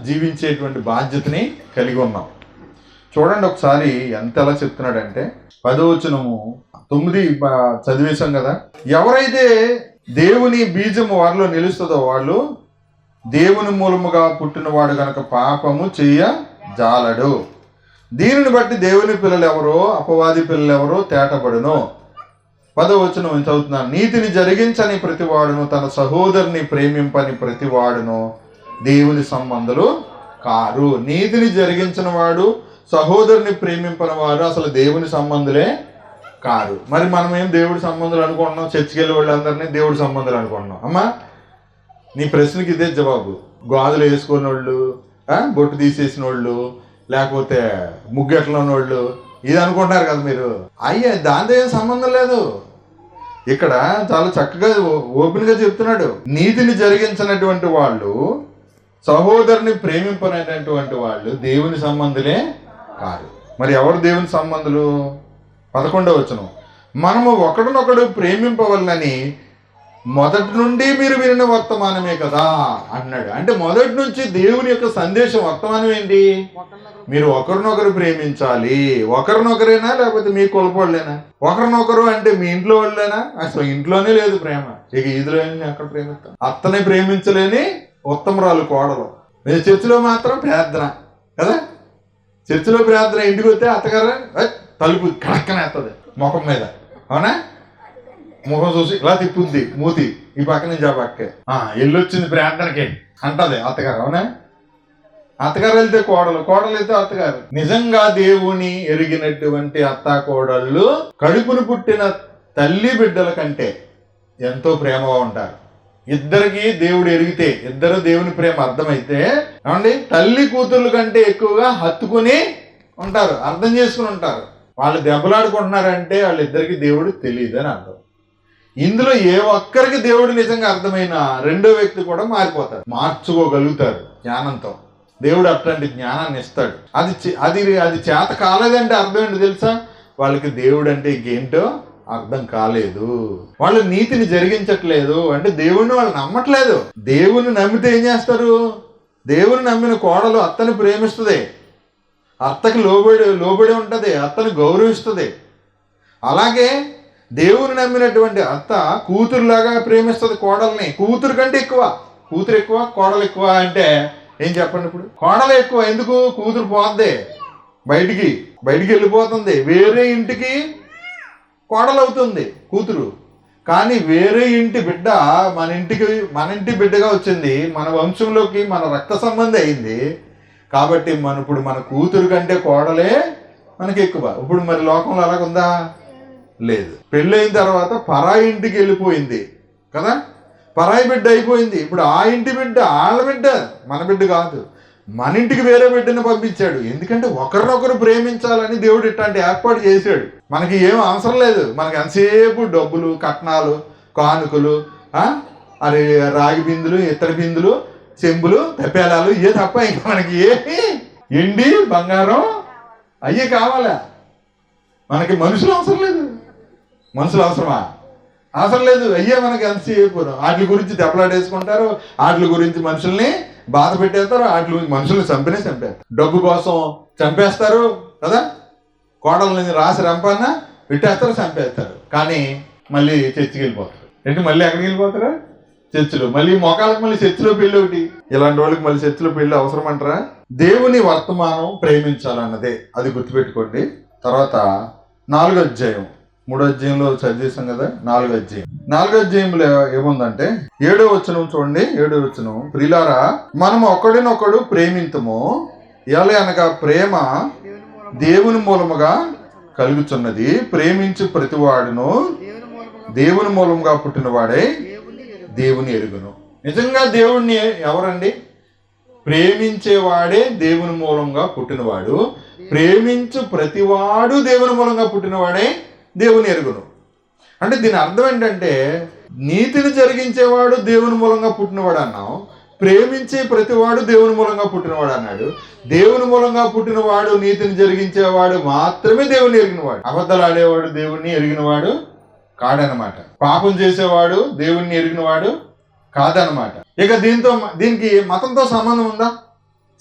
జీవించేటువంటి బాధ్యతని కలిగి ఉన్నాం. చూడండి ఒకసారి ఎంత ఎలా చెప్తున్నాడంటే 10వ వచనము 9 చదివేశాం కదా. ఎవరైతే దేవుని బీజము వారిలో నిలుస్తుందో వాళ్ళు దేవుని మూలముగా పుట్టినవాడు గనక పాపము చెయ్య జాలడు. దీనిని బట్టి దేవుని పిల్లలు ఎవరో అపవాది పిల్లలు ఎవరో తేటపడును. 10వ వచనం చదువుతున్నాను. నీతిని జరిగించని ప్రతివాడును తన సహోదరుని ప్రేమింపని ప్రతివాడును దేవుని సంబంధులు కారు. నీతిని జరిగించిన వాడు సహోదరుని ప్రేమింపని వాడు అసలు దేవుని సంబంధులే కారు. మరి మనం ఏం దేవుడి సంబంధులు అనుకుంటున్నాం? చర్చికి వెళ్ళే వాళ్ళందరినీ దేవుడి సంబంధులు అనుకుంటున్నాం. అమ్మా నీ ప్రశ్నకి ఇదే జవాబు. గాజులు వేసుకున్న వాళ్ళు, బొట్టు తీసేసిన వాళ్ళు, లేకపోతే ముగ్గెట్లోని వాళ్ళు ఇది అనుకుంటున్నారు కదా మీరు. అయ్యే దాంతో ఏం సంబంధం లేదు. ఇక్కడ చాలా చక్కగా ఓపెన్గా చెప్తున్నాడు. నీతిని జరిగించినటువంటి వాళ్ళు సహోదరుని ప్రేమింపనటువంటి వాళ్ళు దేవుని సంబంధులే కాదు. మరి ఎవరు దేవుని సంబంధులు? 11వ వచనం. మనము ఒకడినొకడు ప్రేమింపవలనని మొదటి నుండి మీరు వినిన వర్తమానమే కదా అన్నాడు. అంటే మొదటి నుంచి దేవుని యొక్క సందేశం వర్తమానం ఏంటి? మీరు ఒకరినొకరు ప్రేమించాలి. ఒకరినొకరేనా లేకపోతే మీ కులపోళ్ళేనా? ఒకరినొకరు అంటే మీ ఇంట్లో వాళ్ళేనా? అసలు ఇంట్లోనే లేదు ప్రేమ. ఇక ఈదులో ఎక్కడ ప్రేమిస్తాం? అత్తనే ప్రేమించలేని ఉత్తమరాలు కోడలు. మీరు చర్చిలో మాత్రం ప్రార్థన కదా. చర్చిలో ప్రార్థన, ఇంటికి వస్తే అత్తగారు తలుపు కడక్కనేస్తుంది ముఖం మీద, అవునా? ముఖం చూసి ఇలా తిప్పుద్ది మూతి, ఈ పక్క నుంచి ఆ పక్కే. వెళ్ళొచ్చింది ప్రార్థనకి అంటది అత్తగారు, అవునా? అత్తగారు వెళ్తే కోడలు, కోడలు వెళ్తే అత్తగారు. నిజంగా దేవుని ఎరిగినటువంటి అత్త కోడళ్ళు కడుపును పుట్టిన తల్లి బిడ్డల కంటే ఎంతో ప్రేమగా ఉంటారు. ఇద్దరికి దేవుడు ఎరిగితే, ఇద్దరు దేవుని ప్రేమ అర్థమైతే ఏమండి, తల్లి కూతుర్ల కంటే ఎక్కువగా హత్తుకుని ఉంటారు, అర్థం చేసుకుని ఉంటారు. వాళ్ళు దెబ్బలాడుకుంటున్నారంటే వాళ్ళిద్దరికి దేవుడు తెలియదు అని అర్థం. ఇందులో ఏ ఒక్కరికి దేవుడు నిజంగా అర్థమైన రెండో వ్యక్తి కూడా మారిపోతారు, మార్చుకోగలుగుతారు జ్ఞానంతో. దేవుడు అట్లాంటి జ్ఞానాన్ని ఇస్తాడు. అది చేత కాలేదంటే అర్థం ఏంటి తెలుసా? వాళ్ళకి దేవుడు అంటే ఇంకేంటో అర్థం కాలేదు. వాళ్ళు నీతిని జరిగించట్లేదు అంటే దేవుడిని వాళ్ళు నమ్మట్లేదు. దేవుని నమ్మితే ఏం చేస్తారు? దేవుని నమ్మిన కోడలు అత్తని ప్రేమిస్తుంది, అత్తకి లోబడి ఉంటుంది, అత్తని గౌరవిస్తుంది. అలాగే దేవుని నమ్మినటువంటి అత్త కూతురులాగా ప్రేమిస్తుంది కోడల్ని. కూతురు కంటే ఎక్కువ, కూతురు ఎక్కువ కోడలు ఎక్కువ అంటే ఏం చెప్పండి? ఇప్పుడు కోడలు ఎక్కువ. ఎందుకు? కూతురు పోద్ది, బయటికి వెళ్ళిపోతుంది, వేరే ఇంటికి కోడలవుతుంది కూతురు. కానీ వేరే ఇంటి బిడ్డ మన ఇంటి బిడ్డగా వచ్చింది, మన వంశంలోకి మన రక్త సంబంధం అయింది. కాబట్టి ఇప్పుడు మన కూతురు కంటే కోడలే మనకి ఎక్కువ. ఇప్పుడు మరి లోకంలో అలాగుందా? లేదు. పెళ్ళైన తర్వాత పరాయి ఇంటికి వెళ్ళిపోయింది కదా, పరాయి బిడ్డ అయిపోయింది. ఇప్పుడు ఆ ఇంటి బిడ్డ వాళ్ళ బిడ్డ, మన బిడ్డ కాదు. మన ఇంటికి వేరే బిడ్డను పంపించాడు. ఎందుకంటే ఒకరినొకరు ప్రేమించాలని దేవుడు ఇట్లాంటి ఏర్పాటు చేశాడు. మనకి ఏం అవసరం లేదు. మనకి ఎంతసేపు డబ్బులు, కట్నాలు, కానుకలు, అది రాగి బిందులు, ఇత్తడి బిందులు, చెంబులు, తప్పేలాలు ఇవే తప్ప ఇంకా మనకి ఏమి ఎండి బంగారం అయ్యే కావాలా? మనకి మనుషులు అవసరం లేదు. మనుషులు అవసరమా? అవసరం లేదు. అయ్యే మనకి ఎంతసేపు వాటి గురించి దెబ్బలాడేసుకుంటారు, వాటి గురించి మనుషుల్ని బాధ పెట్టేస్తారు, వాటి గురించి మనుషుల్ని చంపేస్తారు. డబ్బు కోసం చంపేస్తారు కదా, కోడల్ని రాసి రంపన్నా పెట్టేస్తారు, చంపేస్తారు. కానీ మళ్ళీ చర్చికి వెళ్ళిపోతారు. మళ్ళీ ఎక్కడికి వెళ్ళిపోతారా? చర్చిలో. మళ్ళీ మొఖాలకు మళ్ళీ చర్చిలో పెళ్ళి ఒకటి. ఇలాంటి వాళ్ళకి మళ్ళీ చర్చిలో పెళ్ళి అవసరం అంటారా? దేవుని వర్తమానం ప్రేమించాలన్నదే, అది గుర్తుపెట్టుకోండి. తర్వాత 4వ అధ్యాయం, 3వ అధ్యాయంలో చదివేశాం కదా, 4వ అధ్యాయం. 4వ అధ్యాయంలో ఏముందంటే 7వ వచనం చూడండి. 7వ వచనం, ప్రియులారా మనము ఒకడినొకడు ప్రేమింతుము, ఎలా అనగా ప్రేమ దేవుని మూలముగా కలుగుచున్నది. ప్రేమించు ప్రతివాడును దేవుని మూలముగా పుట్టినవాడే దేవుని ఎరుగును. నిజంగా దేవుణ్ణి ఎవరండి? ప్రేమించేవాడే దేవుని మూలంగా పుట్టినవాడు. ప్రేమించు ప్రతివాడు దేవుని మూలంగా పుట్టినవాడే దేవుని ఎరుగును. అంటే దీని అర్థం ఏంటంటే, నీతిని జరిగించేవాడు దేవుని మూలంగా పుట్టినవాడు అన్నాం, ప్రేమించే ప్రతివాడు దేవుని మూలంగా పుట్టినవాడు అన్నాడు. దేవుని మూలంగా పుట్టినవాడు, నీతిని జరిగించేవాడు మాత్రమే దేవుని ఎరిగినవాడు. అబద్ధాలు ఆడేవాడు దేవుణ్ణి ఎరిగినవాడు కాడనమాట. పాపం చేసేవాడు దేవుణ్ణి ఎరిగినవాడు కాదనమాట. ఇక దీనికి మతంతో సంబంధం ఉందా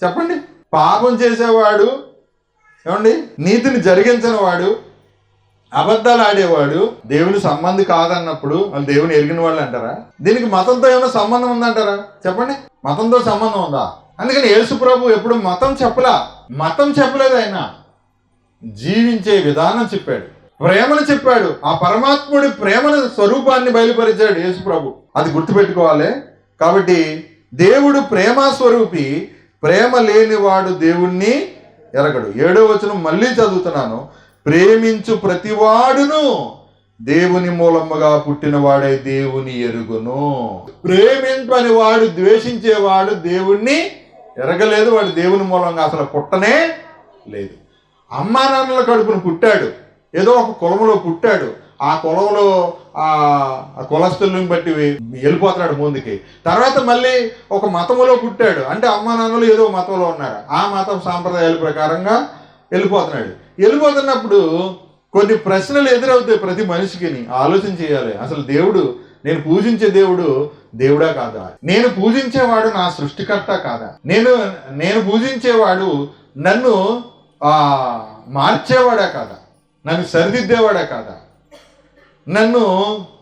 చెప్పండి? పాపం చేసేవాడు, ఏమండి, నీతిని జరిగించని వాడు, అబద్ధాలు ఆడేవాడు దేవుని సంబంధి కాదన్నప్పుడు వాళ్ళు దేవుని ఎరిగిన వాళ్ళు అంటారా? దీనికి మతంతో ఏమైనా సంబంధం ఉందంటారా? చెప్పండి, మతంతో సంబంధం ఉందా? అందుకని యేసు ప్రభు ఎప్పుడు మతం చెప్పలేదు. ఆయన జీవించే విధానం చెప్పాడు, ప్రేమను చెప్పాడు. ఆ పరమాత్ముడి ప్రేమను స్వరూపాన్ని బయలుపరిచాడు యేసు ప్రభు. అది గుర్తుపెట్టుకోవాలి. కాబట్టి దేవుడు ప్రేమ స్వరూపి, ప్రేమ లేనివాడు దేవుణ్ణి ఎరగడు. 7వ వచనం మళ్ళీ చదువుతున్నాను. ప్రేమించు ప్రతివాడును దేవుని మూలముగా పుట్టినవాడే దేవుని ఎరుగును. ప్రేమింపని వాడు, ద్వేషించేవాడు దేవుణ్ణి ఎరగలేదు. వాడు దేవుని మూలంగా అసలు పుట్టనే లేదు. అమ్మా నాన్నల కడుపును పుట్టాడు, ఏదో ఒక కులంలో పుట్టాడు. ఆ కులంలో ఆ కులస్తులను బట్టి వెళ్ళిపోతున్నాడు ముందుకి. తర్వాత మళ్ళీ ఒక మతంలో పుట్టాడు, అంటే అమ్మా నాన్నలు ఏదో మతంలో ఉన్నారు, ఆ మతం సాంప్రదాయాల ప్రకారంగా వెళ్ళిపోతున్నప్పుడు కొన్ని ప్రశ్నలు ఎదురవుతాయి ప్రతి మనిషికి. ఆలోచన చేయాలి, అసలు దేవుడు, నేను పూజించే దేవుడు దేవుడా కాదా? నేను పూజించేవాడు నా సృష్టికర్త కాదా? నేను పూజించేవాడు నన్ను మార్చేవాడా కాదా? నన్ను సరిదిద్దేవాడా కాదా? నన్ను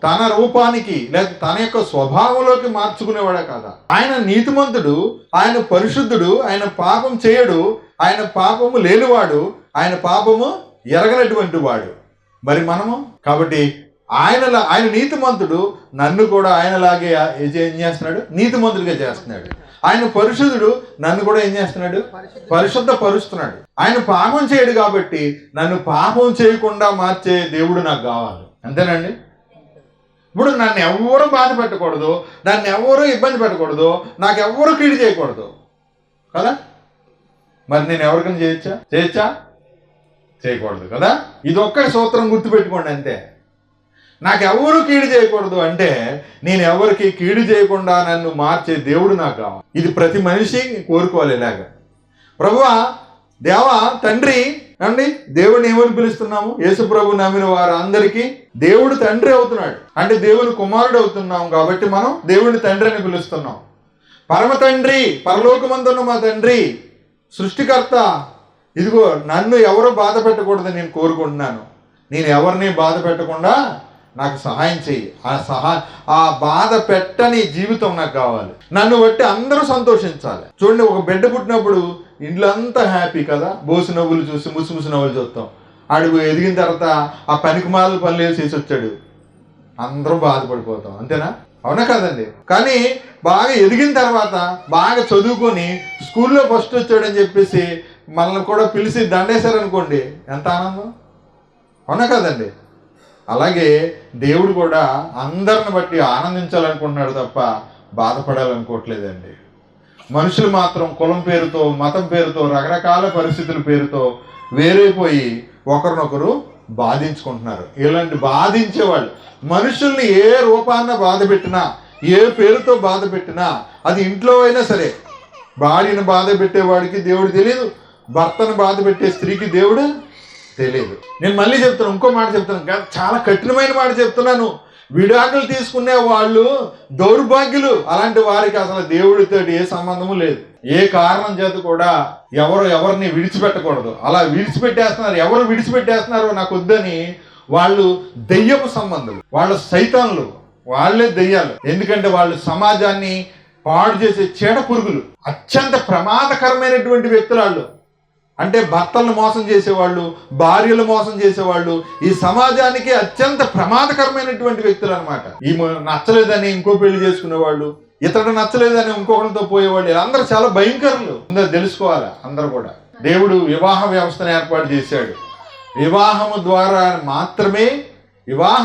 తన రూపానికి లేదా తన యొక్క స్వభావంలోకి మార్చుకునేవాడా కాదా? ఆయన నీతిమంతుడు, ఆయన పరిశుద్ధుడు, ఆయన పాపం చేయడు, ఆయన పాపము లేనివాడు, ఆయన పాపము ఎరగనటువంటి వాడు. మరి మనము కాబట్టి ఆయన నీతిమంతుడు, నన్ను కూడా ఆయనలాగే ఏం చేస్తున్నాడు? నీతిమంతుడిగా చేస్తున్నాడు. ఆయన పరిశుద్ధుడు, నన్ను కూడా ఏం చేస్తున్నాడు? పరిశుద్ధపరుస్తున్నాడు. ఆయన పాపం చేయడు కాబట్టి నన్ను పాపం చేయకుండా మార్చే దేవుడు నాకు కావాలి. అంతేనండి. ఇప్పుడు నన్ను ఎవరు బాధ పెట్టకూడదు, నన్ను ఎవరు ఇబ్బంది పెట్టకూడదు, నాకు ఎవరు కీడు చేయకూడదు కదా. మరి నేను ఎవరికైనా చేయొచ్చా? చేయకూడదు కదా. ఇది ఒక్కటి సూత్రం గుర్తుపెట్టుకోండి అంతే. నాకు ఎవరు కీడు చేయకూడదు అంటే నేను ఎవరికి కీడు చేయకుండా నన్ను మార్చే దేవుడు నాకు కావాలి. ఇది ప్రతి మనిషి కోరుకోవాలి. ఇలాగా ప్రభువా, దేవా, తండ్రి అండి, దేవుడిని ఏమని పిలుస్తున్నాము? యేసు ప్రభు నమ్మిన వారు అందరికీ దేవుడు తండ్రి అవుతున్నాడు. అంటే దేవుని కుమారుడు అవుతున్నాం కాబట్టి మనం దేవుడిని తండ్రి అని పిలుస్తున్నాం. పరమ తండ్రి, పరలోకమందున్న మా తండ్రి, సృష్టికర్త, ఇదిగో నన్ను ఎవరు బాధ పెట్టకూడదని నేను కోరుకుంటున్నాను. నేను ఎవరిని బాధ పెట్టకుండా నాకు సహాయం చెయ్యి. ఆ బాధ పెట్టని జీవితం నాకు కావాలి. నన్ను బట్టి అందరూ సంతోషించాలి. చూడండి, ఒక బిడ్డ పుట్టినప్పుడు ఇంట్లో అంతా హ్యాపీ కదా. బోసు నవ్వులు చూసి ముసి నవ్వులు చూస్తాం. అడుగు ఎదిగిన తర్వాత ఆ పనికిమాల పనులు చేసి వచ్చాడు, అందరం బాధపడిపోతాం. అంతేనా? అవునా కదండి? కానీ బాగా ఎదిగిన తర్వాత బాగా చదువుకొని స్కూల్లో ఫస్ట్ వచ్చాడని చెప్పేసి మనల్ని కూడా పిలిచి దండేశారనుకోండి, ఎంత ఆనందం. అవునా కదండి? అలాగే దేవుడు కూడా అందరిని బట్టి ఆనందించాలనుకుంటున్నాడు తప్ప బాధపడాలనుకోవట్లేదండి. మనుషులు మాత్రం కులం పేరుతో, మతం పేరుతో, రకరకాల పరిస్థితుల పేరుతో వేరైపోయి ఒకరినొకరు బాధించుకుంటున్నారు. ఇలాంటి బాధించేవాళ్ళు మనుషుల్ని ఏ రూపాన బాధ పెట్టినా, ఏ పేరుతో బాధ పెట్టినా, అది ఇంట్లో అయినా సరే, భార్యను బాధ పెట్టేవాడికి దేవుడు తెలియదు, భర్తను బాధ పెట్టే స్త్రీకి దేవుడు తెలియదు. నేను మళ్ళీ చెప్తాను, ఇంకో మాట చెప్తాను, చాలా కఠినమైన మాట చెప్తున్నాను. విడాకులు తీసుకునే వాళ్ళు దౌర్భాగ్యులు. అలాంటి వారికి అసలు దేవుడితో ఏ సంబంధము లేదు. ఏ కారణం చేత కూడా ఎవరిని విడిచిపెట్టకూడదు. అలా విడిచిపెట్టేస్తున్నారు. ఎవరు విడిచిపెట్టేస్తున్నారో నాకు వద్దని వాళ్ళు దెయ్యపు సంబంధులు, వాళ్ళ సైతాన్లు, వాళ్ళే దెయ్యాలు. ఎందుకంటే వాళ్ళు సమాజాన్ని పాడు చేసే చీడ పురుగులు, అత్యంత ప్రమాదకరమైనటువంటి వ్యక్తులు వాళ్ళు. అంటే భర్తలను మోసం చేసేవాళ్ళు, భార్యలు మోసం చేసేవాళ్ళు, ఈ సమాజానికి అత్యంత ప్రమాదకరమైనటువంటి వ్యక్తులు అనమాట. ఈ నచ్చలేదని ఇంకో పెళ్లి చేసుకునేవాళ్ళు, ఇతడు నచ్చలేదని ఇంకొకరితో పోయేవాళ్ళు, వీళ్ళందరూ చాలా భయంకరులు. తెలుసుకోవాలి అందరూ కూడా. దేవుడు వివాహ వ్యవస్థను ఏర్పాటు చేశాడు. వివాహము ద్వారా మాత్రమే, వివాహ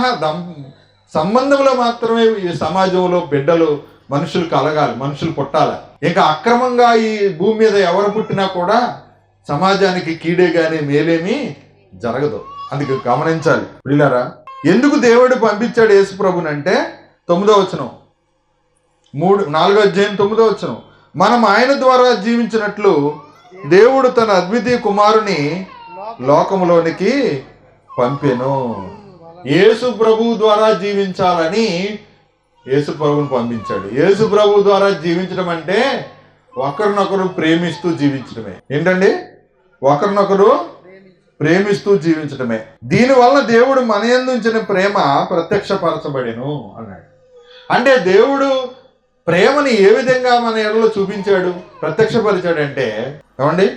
సంబంధంలో మాత్రమే ఈ సమాజంలో బిడ్డలు, మనుషులు కలగాలి, మనుషులు పుట్టాలి. ఇంకా అక్రమంగా ఈ భూమి మీద ఎవరు పుట్టినా కూడా సమాజానికి కీడే కానీ మేలేమీ జరగదు. అందుకు గమనించాలి పిల్లరా. ఎందుకు దేవుడు పంపించాడు యేసు ప్రభునంటే 9వ వచనం, 4వ అధ్యాయం 9వ వచనం, మనం ఆయన ద్వారా జీవించినట్లు దేవుడు తన అద్వితీయ కుమారుని లోకములోనికి పంపెను. యేసు ప్రభు ద్వారా జీవించాలని యేసు ప్రభుని పంపించాడు. యేసు ప్రభు ద్వారా జీవించడం అంటే ఒకరినొకరు ప్రేమిస్తూ జీవించడమే. ఏంటండి? ఒకరినొకరు ప్రేమిస్తూ జీవించడమే. దీనివల్ల దేవుడు మన యందు ఉంచిన ప్రేమ ప్రత్యక్షపరచబడెను అన్నాడు. అంటే దేవుడు ప్రేమని ఏ విధంగా మన ఎడలో చూపించాడు, ప్రత్యక్షపరిచాడంటే, ఏమండి,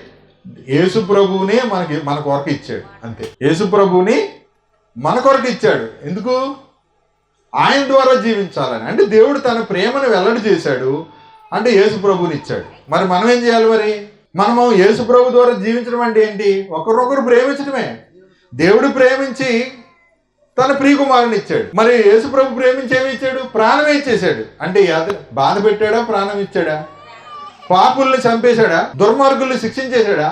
యేసు ప్రభువునే మన కొరకు ఇచ్చాడు. అంతే. యేసు ప్రభువుని మన కొరకు ఇచ్చాడు. ఎందుకు? ఆయన ద్వారా జీవించాలని. అంటే దేవుడు తన ప్రేమను వెల్లడి చేశాడు. అంటే యేసు ప్రభువుని ఇచ్చాడు. మరి మనం ఏం చేయాలి? మరి మనము యేసు ప్రభు ద్వారా జీవించడం అంటే ఏంటి? ఒకరినొకరు ప్రేమించడమే. దేవుడు ప్రేమించి తన ప్రియకుమారుని ఇచ్చాడు. మరి యేసు ప్రభు ప్రేమించి ఏమి ఇచ్చాడు? ప్రాణమే ఇచ్చేశాడు. అంటే బాధ పెట్టాడా? ప్రాణం ఇచ్చాడా? పాపుల్ని చంపేశాడా? దుర్మార్గుల్ని శిక్షించేశాడా?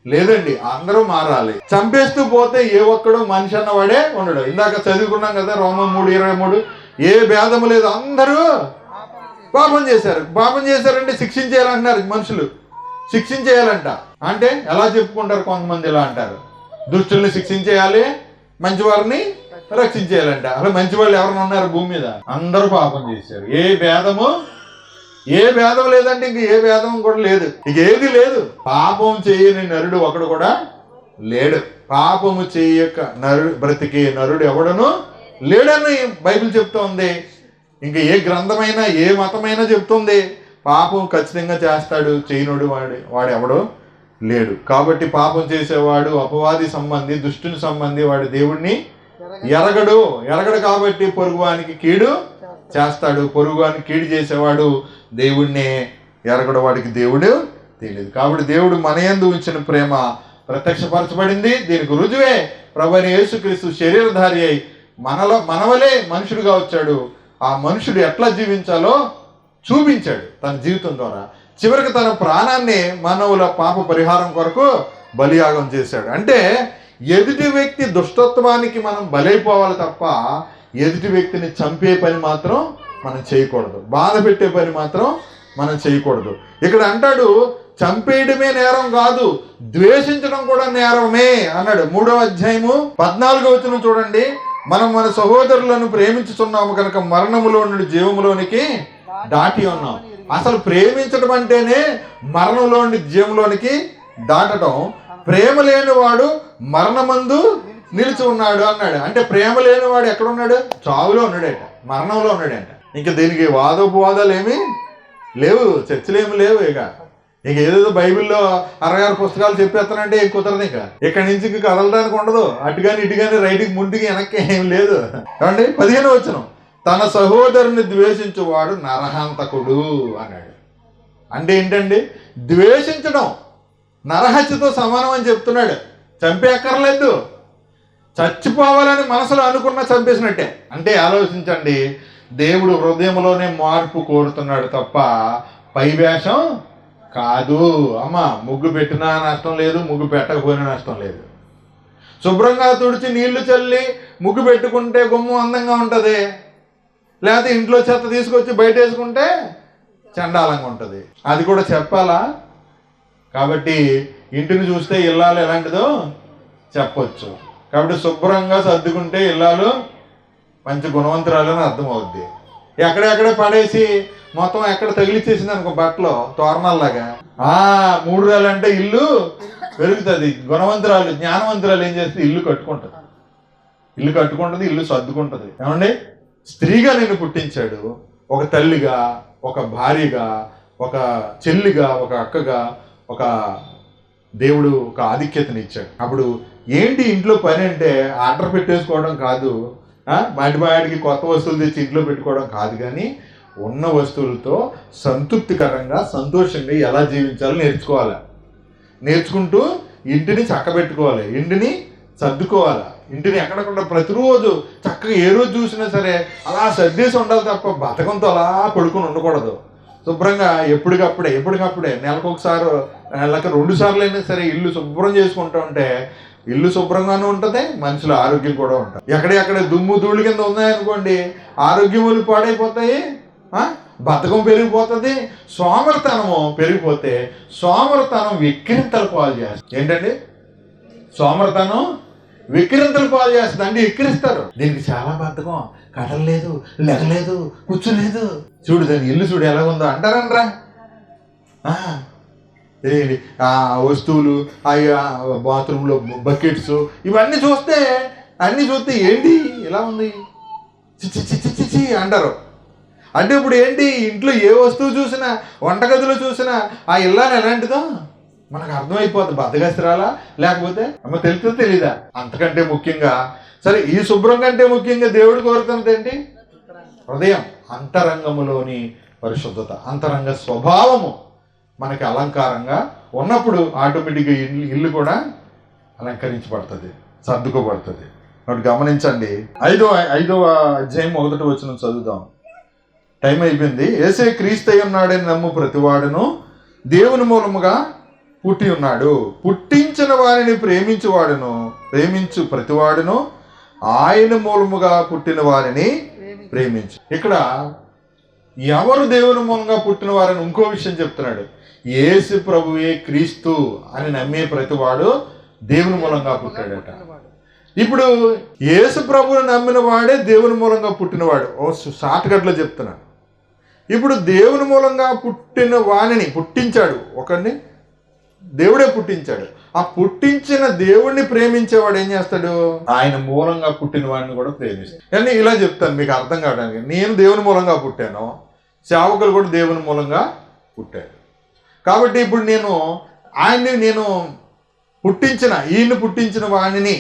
లేదండి. అందరూ మారాలి. చంపేస్తూ పోతే ఏ ఒక్కడు మనిషి అన్నవాడే ఉండడు. ఇందాక చదువుకున్నాం కదా, రోమన్ 3:23, ఏ భేదము లేదు, అందరూ పాపం చేశారు. పాపం చేశారంటే శిక్షించేయాలంటున్నారు మనుషులు. శిక్షించేయాలంట. అంటే ఎలా చెప్పుకుంటారు? కొంతమంది ఇలా అంటారు, దుష్టుల్ని శిక్షించేయాలి, మంచివారిని రక్షించేయాలంట. అలా మంచి వాళ్ళు ఎవరైనా ఉన్నారు భూమి మీద? అందరూ పాపం చేశారు. ఏ భేదం లేదంటే ఇంక ఏ భేదం కూడా లేదు. ఇక ఏది లేదు. పాపం చేయని నరుడు ఒకడు కూడా లేడు. పాపము చేయక బ్రతికే నరుడు ఎవడను లేడని బైబిల్ చెప్తోంది. ఇంకా ఏ గ్రంథమైనా, ఏ మతమైనా చెప్తుంది. పాపం ఖచ్చితంగా చేస్తాడు, చేయనుడు వాడు ఎవడో లేడు. కాబట్టి పాపం చేసేవాడు అపవాది సంబంధి, దుష్టుని సంబంధి, వాడు దేవుణ్ణి ఎరగడు కాబట్టి పొరుగువానికి కీడు చేస్తాడు. పొరుగువానికి కీడు చేసేవాడు దేవుణ్ణే ఎరగడు, వాడికి దేవుడు తెలియదు. కాబట్టి దేవుడు మన యందు ఉంచిన ప్రేమ ప్రత్యక్షపరచబడింది. దీనికి రుజువే ప్రభువైన యేసుక్రీస్తు శరీరధారి అయి మనవలే మనుషుడుగా వచ్చాడు. ఆ మనుషుడు ఎట్లా జీవించాలో చూపించాడు తన జీవితం ద్వారా. చివరికి తన ప్రాణాన్ని మానవుల పాప పరిహారం కొరకు బలియాగం చేశాడు. అంటే ఎదుటి వ్యక్తి దుష్టత్వానికి మనం బలైపోవాలి తప్ప ఎదుటి వ్యక్తిని చంపే పని మాత్రం మనం చేయకూడదు, బాధ పెట్టే పని మాత్రం మనం చేయకూడదు. ఇక్కడ అంటాడు చంపేయడమే నేరం కాదు, ద్వేషించడం కూడా నేరమే అన్నాడు. 3వ అధ్యాయము 14వ వచనం చూడండి. మనం మన సహోదరులను ప్రేమించుతున్నాము కనుక మరణములో నుండి జీవములోనికి దాటి ఉన్నాం. అసలు ప్రేమించడం అంటేనే మరణంలో నుండి జీవంలోనికి దాటడం. ప్రేమ లేనివాడు మరణమందు నిలిచి ఉన్నాడు అన్నాడు. అంటే ప్రేమ లేనివాడు ఎక్కడ ఉన్నాడు? చావులో ఉన్నాడట, మరణంలో ఉన్నాడంట. ఇంకా దీనికి వాదోపవాదాలు ఏమీ లేవు, చర్చలు ఏమి లేవు. ఇక ఏదేదో బైబిల్లో 66 పుస్తకాలు చెప్పేస్తానంటే ఏం కుదరదు. ఇక్కడి నుంచి ఇంక కదలడానికి ఉండదు. అటుగాని ఇటుగాని రైట్కి ముందుకి వెనక్కి ఏం లేదు. ఏమండి 15వ వచనం, తన సహోదరుని ద్వేషించువాడు నరహంతకుడు అన్నాడు. అంటే ఏంటండి? ద్వేషించడం నరహత్యతో సమానం అని చెప్తున్నాడు. చంపేక్కర్లేదు, చచ్చిపోవాలని మనసులో అనుకున్నా చంపేసినట్టే. అంటే ఆలోచించండి, దేవుడు హృదయంలోనే మార్పు కోరుతున్నాడు తప్ప పైవేషం కాదు. అమ్మ ముగ్గు పెట్టినా నష్టం లేదు, ముగ్గు పెట్టకపోయినా నష్టం లేదు. శుభ్రంగా తుడిచి నీళ్లు చల్లి ముగ్గు పెట్టుకుంటే గుమ్మం అందంగా ఉంటుంది. లేకపోతే ఇంట్లో చెత్త తీసుకొచ్చి బయట వేసుకుంటే చండాలంగా ఉంటుంది. అది కూడా చెప్పాలా? కాబట్టి ఇంటిని చూస్తే ఇల్లాలు ఎలాంటిదో చెప్పొచ్చు. కాబట్టి శుభ్రంగా సర్దుకుంటే ఇల్లాలు మంచి గుణవంతురాలు అని అర్థమవుద్ది. ఎక్కడెక్కడ పడేసి మొత్తం ఎక్కడ తగిలిచ్చేసింది అనుకో బట్టలు తోరణాల్లాగా, 3 రోజులు అంటే ఇల్లు పెరుగుతుంది. గుణవంతురాలు జ్ఞానవంతురాలు ఏం చేస్తే ఇల్లు కట్టుకుంటుంది, ఇల్లు సర్దుకుంటుంది. ఏమండి? స్త్రీగా నిన్ను పుట్టించాడు, ఒక తల్లిగా, ఒక భార్యగా, ఒక చెల్లిగా, ఒక అక్కగా, ఒక దేవుడు ఒక ఆధిక్యతని ఇచ్చాడు. అప్పుడు ఏంటి ఇంట్లో పని అంటే ఆర్డర్ పెట్టేసుకోవడం కాదు, మాటికి కొత్త వస్తువులు తెచ్చి ఇంట్లో పెట్టుకోవడం కాదు, కానీ ఉన్న వస్తువులతో సంతృప్తికరంగా సంతోషంగా ఎలా జీవించాలో నేర్చుకుంటూ ఇంటిని చక్కబెట్టుకోవాలి, ఇంటిని సర్దుకోవాలి. ఇంటిని ఎక్కడకుండా ప్రతిరోజు చక్కగా ఏ రోజు చూసినా సరే అలా సర్దేసి ఉండాలి తప్ప బతకంతో అలా పడుకుని ఉండకూడదు. శుభ్రంగా ఎప్పటికప్పుడే నెలకు ఒకసారి, నెలకు 2 సార్లు అయినా సరే ఇల్లు శుభ్రం చేసుకుంటూ ఉంటే ఇల్లు శుభ్రంగానే ఉంటుంది, మనుషుల ఆరోగ్యం కూడా ఉంటుంది. ఎక్కడెక్కడ దుమ్ము ధూళి కింద ఉన్నాయనుకోండి, ఆరోగ్యములు పాడైపోతాయి, బద్ధకం పెరిగిపోతుంది, సోమరితనము పెరిగిపోతే సోమరితనం విక్రింతలు పాలు చేస్తుంది. ఏంటండి? సోమరితనం విక్రింతలు పాలు చేస్తుంది. అంటే ఎక్కిరిస్తారు. దీనికి చాలా బద్ధకం, కదలలేదు, లెగలేదు, కూర్చోలేదు, చూడు దాని ఇల్లు చూడు ఎలాగుందో అంటారనరా. ఆ వస్తువులు, బాత్రూంలో బకెట్స్ ఇవన్నీ చూస్తే ఏంటి ఇలా ఉంది చిచ్చి అంటారు. అంటే ఇప్పుడు ఏంటి, ఇంట్లో ఏ వస్తువు చూసినా, వంటగదిలో చూసినా ఆ ఇల్లాలు ఎలాంటిదో మనకు అర్థమైపోతుంది. బద్దగస్త్రాలా లేకపోతే అమ్మ తెలుస్తుందో తెలీదా? అంతకంటే ముఖ్యంగా సరే ఈ శుభ్రం కంటే ముఖ్యంగా దేవుడు కోరుతున్నది ఏంటి? హృదయం, అంతరంగములోని పరిశుద్ధత, అంతరంగ స్వభావము మనకి అలంకారంగా ఉన్నప్పుడు ఆటోమేటిక్గా ఇల్లు కూడా అలంకరించబడుతుంది, సర్దుకోబడుతుంది. కాబట్టి గమనించండి. 5వ అధ్యాయం 1వ వచనం చదువుదాం. టైం అయిపోయింది. యేసే క్రీస్తు ఉన్నాడని నమ్ము ప్రతివాడును దేవుని మూలముగా పుట్టి ఉన్నాడు. పుట్టించిన వారిని ప్రేమించు ప్రతివాడును ఆయన మూలముగా పుట్టిన వారిని ప్రేమించు. ఇక్కడ ఎవరు దేవుని మూలంగా పుట్టిన వారని ఇంకో విషయం చెప్తున్నాడు. యేసు ప్రభువే క్రీస్తు అని నమ్మే ప్రతివాడు దేవుని మూలంగా పుట్టాడట. ఇప్పుడు యేసు ప్రభువుని నమ్మిన వాడే దేవుని మూలంగా పుట్టినవాడు. షార్ట్ కట్లో చెప్తున్నాను. ఇప్పుడు దేవుని మూలంగా పుట్టిన వాణిని పుట్టించాడు, ఒకరిని దేవుడే పుట్టించాడు. ఆ పుట్టించిన దేవుణ్ణి ప్రేమించేవాడు ఏం చేస్తాడు? ఆయన మూలంగా పుట్టిన వాడిని కూడా ప్రేమిస్తాడు. కానీ ఇలా చెప్తాను మీకు అర్థం కావడానికి. నేను దేవుని మూలంగా పుట్టాను, సేవకులు కూడా దేవుని మూలంగా పుట్టారు. కాబట్టి ఇప్పుడు నేను ఈయన్ని పుట్టించిన వాణిని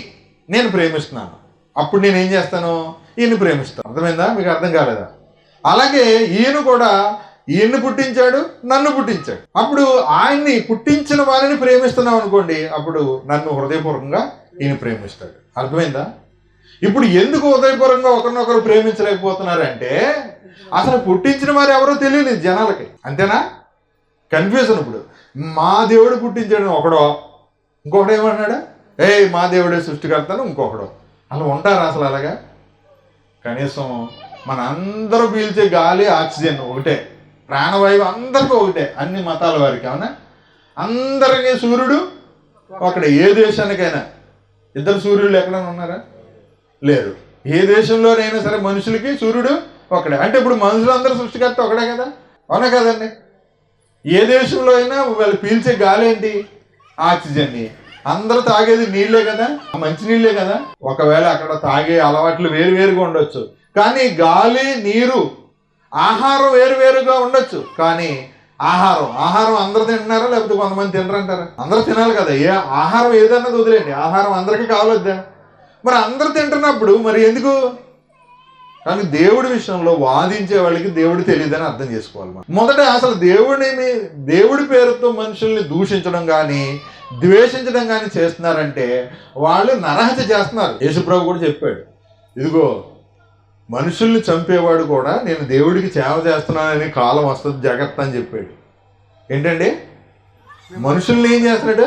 నేను ప్రేమిస్తున్నాను. అప్పుడు నేను ఏం చేస్తాను? ఈయన్ని ప్రేమిస్తాను. అర్థమైందా? మీకు అర్థం కాలేదా? అలాగే ఈయన్ని పుట్టించాడు, నన్ను పుట్టించాడు. అప్పుడు ఆయన్ని పుట్టించిన వారిని ప్రేమిస్తున్నాం అనుకోండి, అప్పుడు నన్ను హృదయపూర్వకంగా ఈయన ప్రేమిస్తాడు. అర్థమైందా? ఇప్పుడు ఎందుకు ఉదయపూర్వంగా ఒకరినొకరు ప్రేమించలేకపోతున్నారంటే అసలు పుట్టించిన వారు ఎవరో తెలియలేదు జనాలకి. అంతేనా? కన్ఫ్యూజన్. ఇప్పుడు మా దేవుడు పుట్టించాడు ఒకడో, ఇంకొకడు ఏమన్నాడు, మా దేవుడే సృష్టికర్తను ఇంకొకడు. అలా ఉంటారు అసలు అలాగా? కనీసం మన అందరూ పీల్చే గాలి ఆక్సిజన్ ఒకటే, ప్రాణవాయువు అందరికీ ఒకటే, అన్ని మతాల వారికి. అవునా? అందరికీ సూర్యుడు ఒకడే. ఏ దేశానికైనా ఇద్దరు సూర్యుడు ఎక్కడైనా ఉన్నారా? లేరు. ఏ దేశంలోనైనా సరే మనుషులకి సూర్యుడు ఒకడే. అంటే ఇప్పుడు మనుషులందరూ సృష్టికర్త ఒకడే కదా? అవునా కదండి? ఏ దేశంలో అయినా వాళ్ళు పీల్చే గాలి ఏంటి? ఆక్సిజన్ని. అందరూ తాగేది నీళ్ళే కదా, మంచినీళ్ళే కదా. ఒకవేళ అక్కడ తాగే అలవాట్లు వేరువేరుగా ఉండొచ్చు, కానీ గాలి, నీరు, ఆహారం వేరువేరుగా ఉండొచ్చు. కానీ ఆహారం అందరూ తింటున్నారా లేకపోతే కొంతమంది తినరంటారా? అందరూ తినాలి కదా. ఆహారం ఏదన్నది వదిలేండి, ఆహారం అందరికీ కావద్దా? మరి అందరూ తింటున్నప్పుడు మరి ఎందుకు? కానీ దేవుడి విషయంలో వాదించే వాళ్ళకి దేవుడు తెలియదని అర్థం చేసుకోవాలి. మొదట అసలు దేవుడి పేరుతో మనుషుల్ని దూషించడం కానీ ద్వేషించడం కానీ చేస్తున్నారంటే వాళ్ళు నరహత్య చేస్తున్నారు. యేసుప్రభు కూడా చెప్పాడు, ఇదిగో మనుషుల్ని చంపేవాడు కూడా నేను దేవుడికి సేవ చేస్తున్నానని కాలం వస్తుంది జాగ్రత్త అని చెప్పాడు. ఏంటండి? మనుషుల్ని ఏం చేస్తున్నాడు?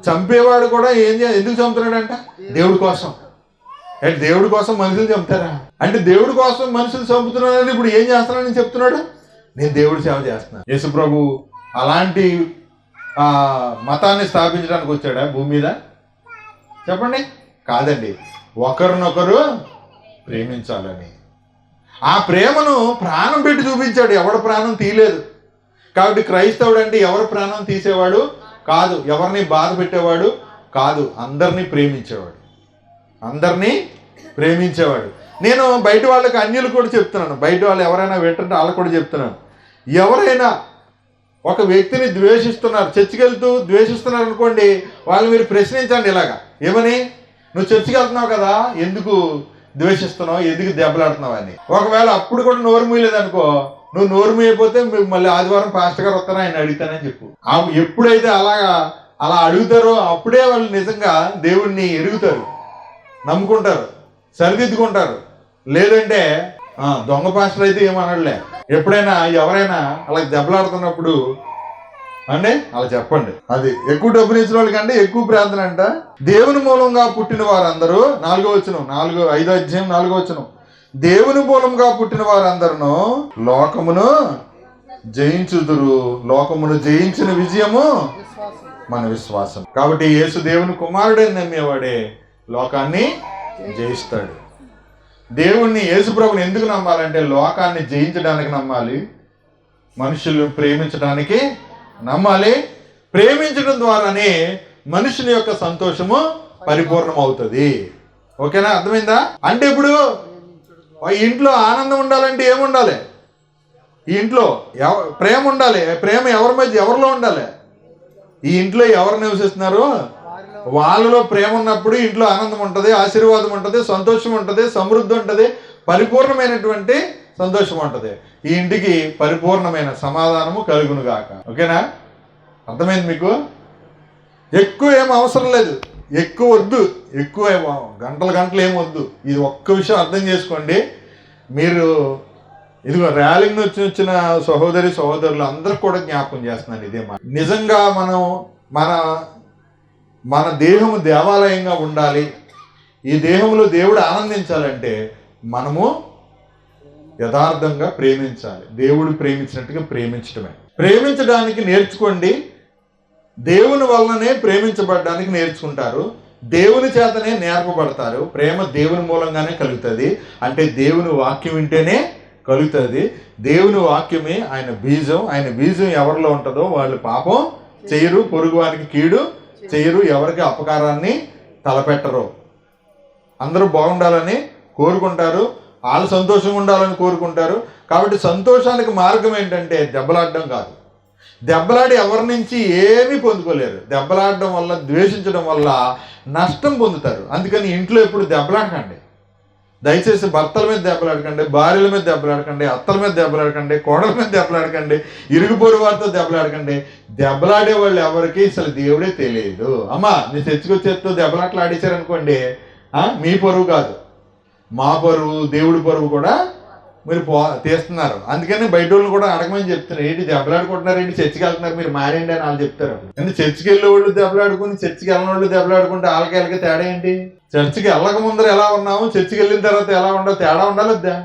చంపేవాడు కూడా ఎందుకు చంపుతున్నాడంట? దేవుడి కోసం. అంటే దేవుడి కోసం మనుషులు చంపుతారా? అంటే దేవుడి కోసం మనుషులు చంపుతున్నాడని ఇప్పుడు ఏం చేస్తున్నానని చెప్తున్నాడు, నేను దేవుడి సేవ చేస్తున్నాను. యేసుప్రభు అలాంటి మతాన్ని స్థాపించడానికి వచ్చాడా భూమి మీద? చెప్పండి. కాదండి. ఒకరినొకరు ప్రేమించాలని, ఆ ప్రేమను ప్రాణం పెట్టి చూపించాడు. ఎవడు ప్రాణం తీయలేదు. కాబట్టి క్రైస్తవుడు అంటే ఎవరు ప్రాణం తీసేవాడు కాదు, ఎవరిని బాధ పెట్టేవాడు కాదు, అందరినీ ప్రేమించేవాడు. నేను బయట వాళ్ళకి అన్యులు కూడా చెప్తున్నాను, బయట వాళ్ళు ఎవరైనా వింటుంటే వాళ్ళకు కూడా చెప్తున్నాను. ఎవరైనా ఒక వ్యక్తిని ద్వేషిస్తున్నారు, చర్చికి వెళ్తూ ద్వేషిస్తున్నారు అనుకోండి, వాళ్ళు మీరు ప్రశ్నించండి ఇలాగా, ఏమని? నువ్వు చర్చికి వెళ్తున్నావు కదా, ఎందుకు ద్వేషిస్తున్నావు, ఎందుకు దెబ్బలాడుతున్నావు అని. ఒకవేళ అప్పుడు కూడా నోరు మూయలేదనుకో, నువ్వు నోరు మూయకపోతే మళ్ళీ ఆదివారం పాస్టర్ గారు వస్తారా ఆయన అడుగుతానని చెప్పు. ఎప్పుడైతే అలా అడుగుతారో అప్పుడే వాళ్ళు నిజంగా దేవుణ్ణి ఎరుగుతారు, నమ్ముకుంటారు, సరిదిద్దుకుంటారు. లేదంటే దొంగ పాస్టర్ అయితే ఏమనలే. ఎప్పుడైనా ఎవరైనా అలా దెబ్బలాడుతున్నప్పుడు అంటే అలా చెప్పండి. అది ఎక్కువ డబ్బులు ఇచ్చిన వాళ్ళకంటే ఎక్కువ ప్రార్థన అంట. దేవుని మూలంగా పుట్టిన వారందరూ 4వ వచనం, 5వ అధ్యాయం 4వ వచనం, దేవుని మూలంగా పుట్టిన వారందరూ లోకమును జయించుదురు, లోకమును జయించిన విజయము మన విశ్వాసం. కాబట్టి యేసు దేవుని కుమారుడని నమ్మేవాడే లోకాన్ని జయిస్తాడు. దేవుణ్ణి, యేసుప్రభుని ఎందుకు నమ్మాలంటే లోకాన్ని జయించడానికి నమ్మాలి, మనుషులు ప్రేమించడానికి నమ్మాలి. ప్రేమించడం ద్వారానే మనుషుని యొక్క సంతోషము పరిపూర్ణం అవుతుంది. ఓకేనా? అర్థమైందా? అంటే ఇప్పుడు ఇంట్లో ఆనందం ఉండాలంటే ఏముండాలి? ఈ ఇంట్లో ప్రేమ ఉండాలి. ప్రేమ ఎవరి మధ్య, ఎవరిలో ఉండాలి? ఈ ఇంట్లో ఎవరు నివసిస్తున్నారు వాళ్ళలో ప్రేమ ఉన్నప్పుడు ఇంట్లో ఆనందం ఉంటుంది, ఆశీర్వాదం ఉంటుంది, సంతోషం ఉంటుంది, సమృద్ధి ఉంటుంది, పరిపూర్ణమైనటువంటి సంతోషం ఉంటుంది. ఈ ఇంటికి పరిపూర్ణమైన సమాధానము కలుగును గాక. ఓకేనా? అర్థమైంది మీకు? ఎక్కువ ఏం అవసరం లేదు, ఎక్కువ వద్దు, ఎక్కువ గంటలు ఏం వద్దు. ఇది ఒక్క విషయం అర్థం చేసుకోండి. మీరు ఇదిగో ర్యాలింగ్ నుంచి వచ్చిన సహోదరులు అందరికి కూడా జ్ఞాపకం చేస్తున్నాను ఇదే మాట. నిజంగా మన దేహము దేవాలయంగా ఉండాలి, ఈ దేహంలో దేవుడు ఆనందించాలంటే మనము యథార్థంగా ప్రేమించాలి. దేవుడు ప్రేమించినట్టుగా ప్రేమించడమే. ప్రేమించడానికి నేర్చుకోండి. దేవుని వలననే ప్రేమించబడడానికి నేర్చుకుంటారు, దేవుని చేతనే నేర్పబడతారు. ప్రేమ దేవుని మూలంగానే కలుగుతుంది. అంటే దేవుని వాక్యం వింటేనే కలుగుతుంది. దేవుని వాక్యమే ఆయన బీజం. ఆయన బీజం ఎవరిలో ఉంటుందో వాళ్ళు పాపం చేయరు, పొరుగువానికి కీడు చేయరు, ఎవరికి అపకారాన్ని తలపెట్టరు. అందరూ బాగుండాలని కోరుకుంటారు, వాళ్ళు సంతోషంగా ఉండాలని కోరుకుంటారు. కాబట్టి సంతోషానికి మార్గం ఏంటంటే దెబ్బలాడడం కాదు. దెబ్బలాడి ఎవరి నుంచి ఏమీ పొందుకోలేరు. దెబ్బలాడడం వల్ల, ద్వేషించడం వల్ల నష్టం పొందుతారు. అందుకని ఇంట్లో ఎప్పుడు దెబ్బలాడకండి. దయచేసి భర్తల మీద దెబ్బలాడకండి, భార్యల మీద దెబ్బలాడకండి, అత్తల మీద దెబ్బలాడకండి, కోడల మీద దెబ్బలాడకండి, ఇరుగు పొరుగు వారితో దెబ్బలాడకండి. దెబ్బలాడే వాళ్ళు ఎవరికి అసలు దేవుడే తెలియదు. అమ్మా, నీ తెచ్చుకొచ్చేతో దెబ్బలాట్లు ఆడేశారనుకోండి, మీ పొరుగు కాదు, మా పరువు దేవుడి పరువు కూడా మీరు తీస్తున్నారు. అందుకని బయట వాళ్ళని కూడా అడగమని చెప్తున్నారు. ఏంటి దెబ్బలాడుకుంటున్నారు, ఏంటి చర్చికి వెళ్తున్నారు, మీరు మారండి అని వాళ్ళు చెప్తారు. అంటే చర్చికి వెళ్ళే వాళ్ళు దెబ్బలాడుకుని చర్చికి వెళ్ళిన వాళ్ళు దెబ్బలాడుకుంటే వాళ్ళకి తేడా ఏంటి? చర్చికి వెళ్ళక ముందర ఎలా ఉన్నాము, చర్చికి వెళ్ళిన తర్వాత ఎలా ఉండవు, తేడా ఉండాలి వద్దా?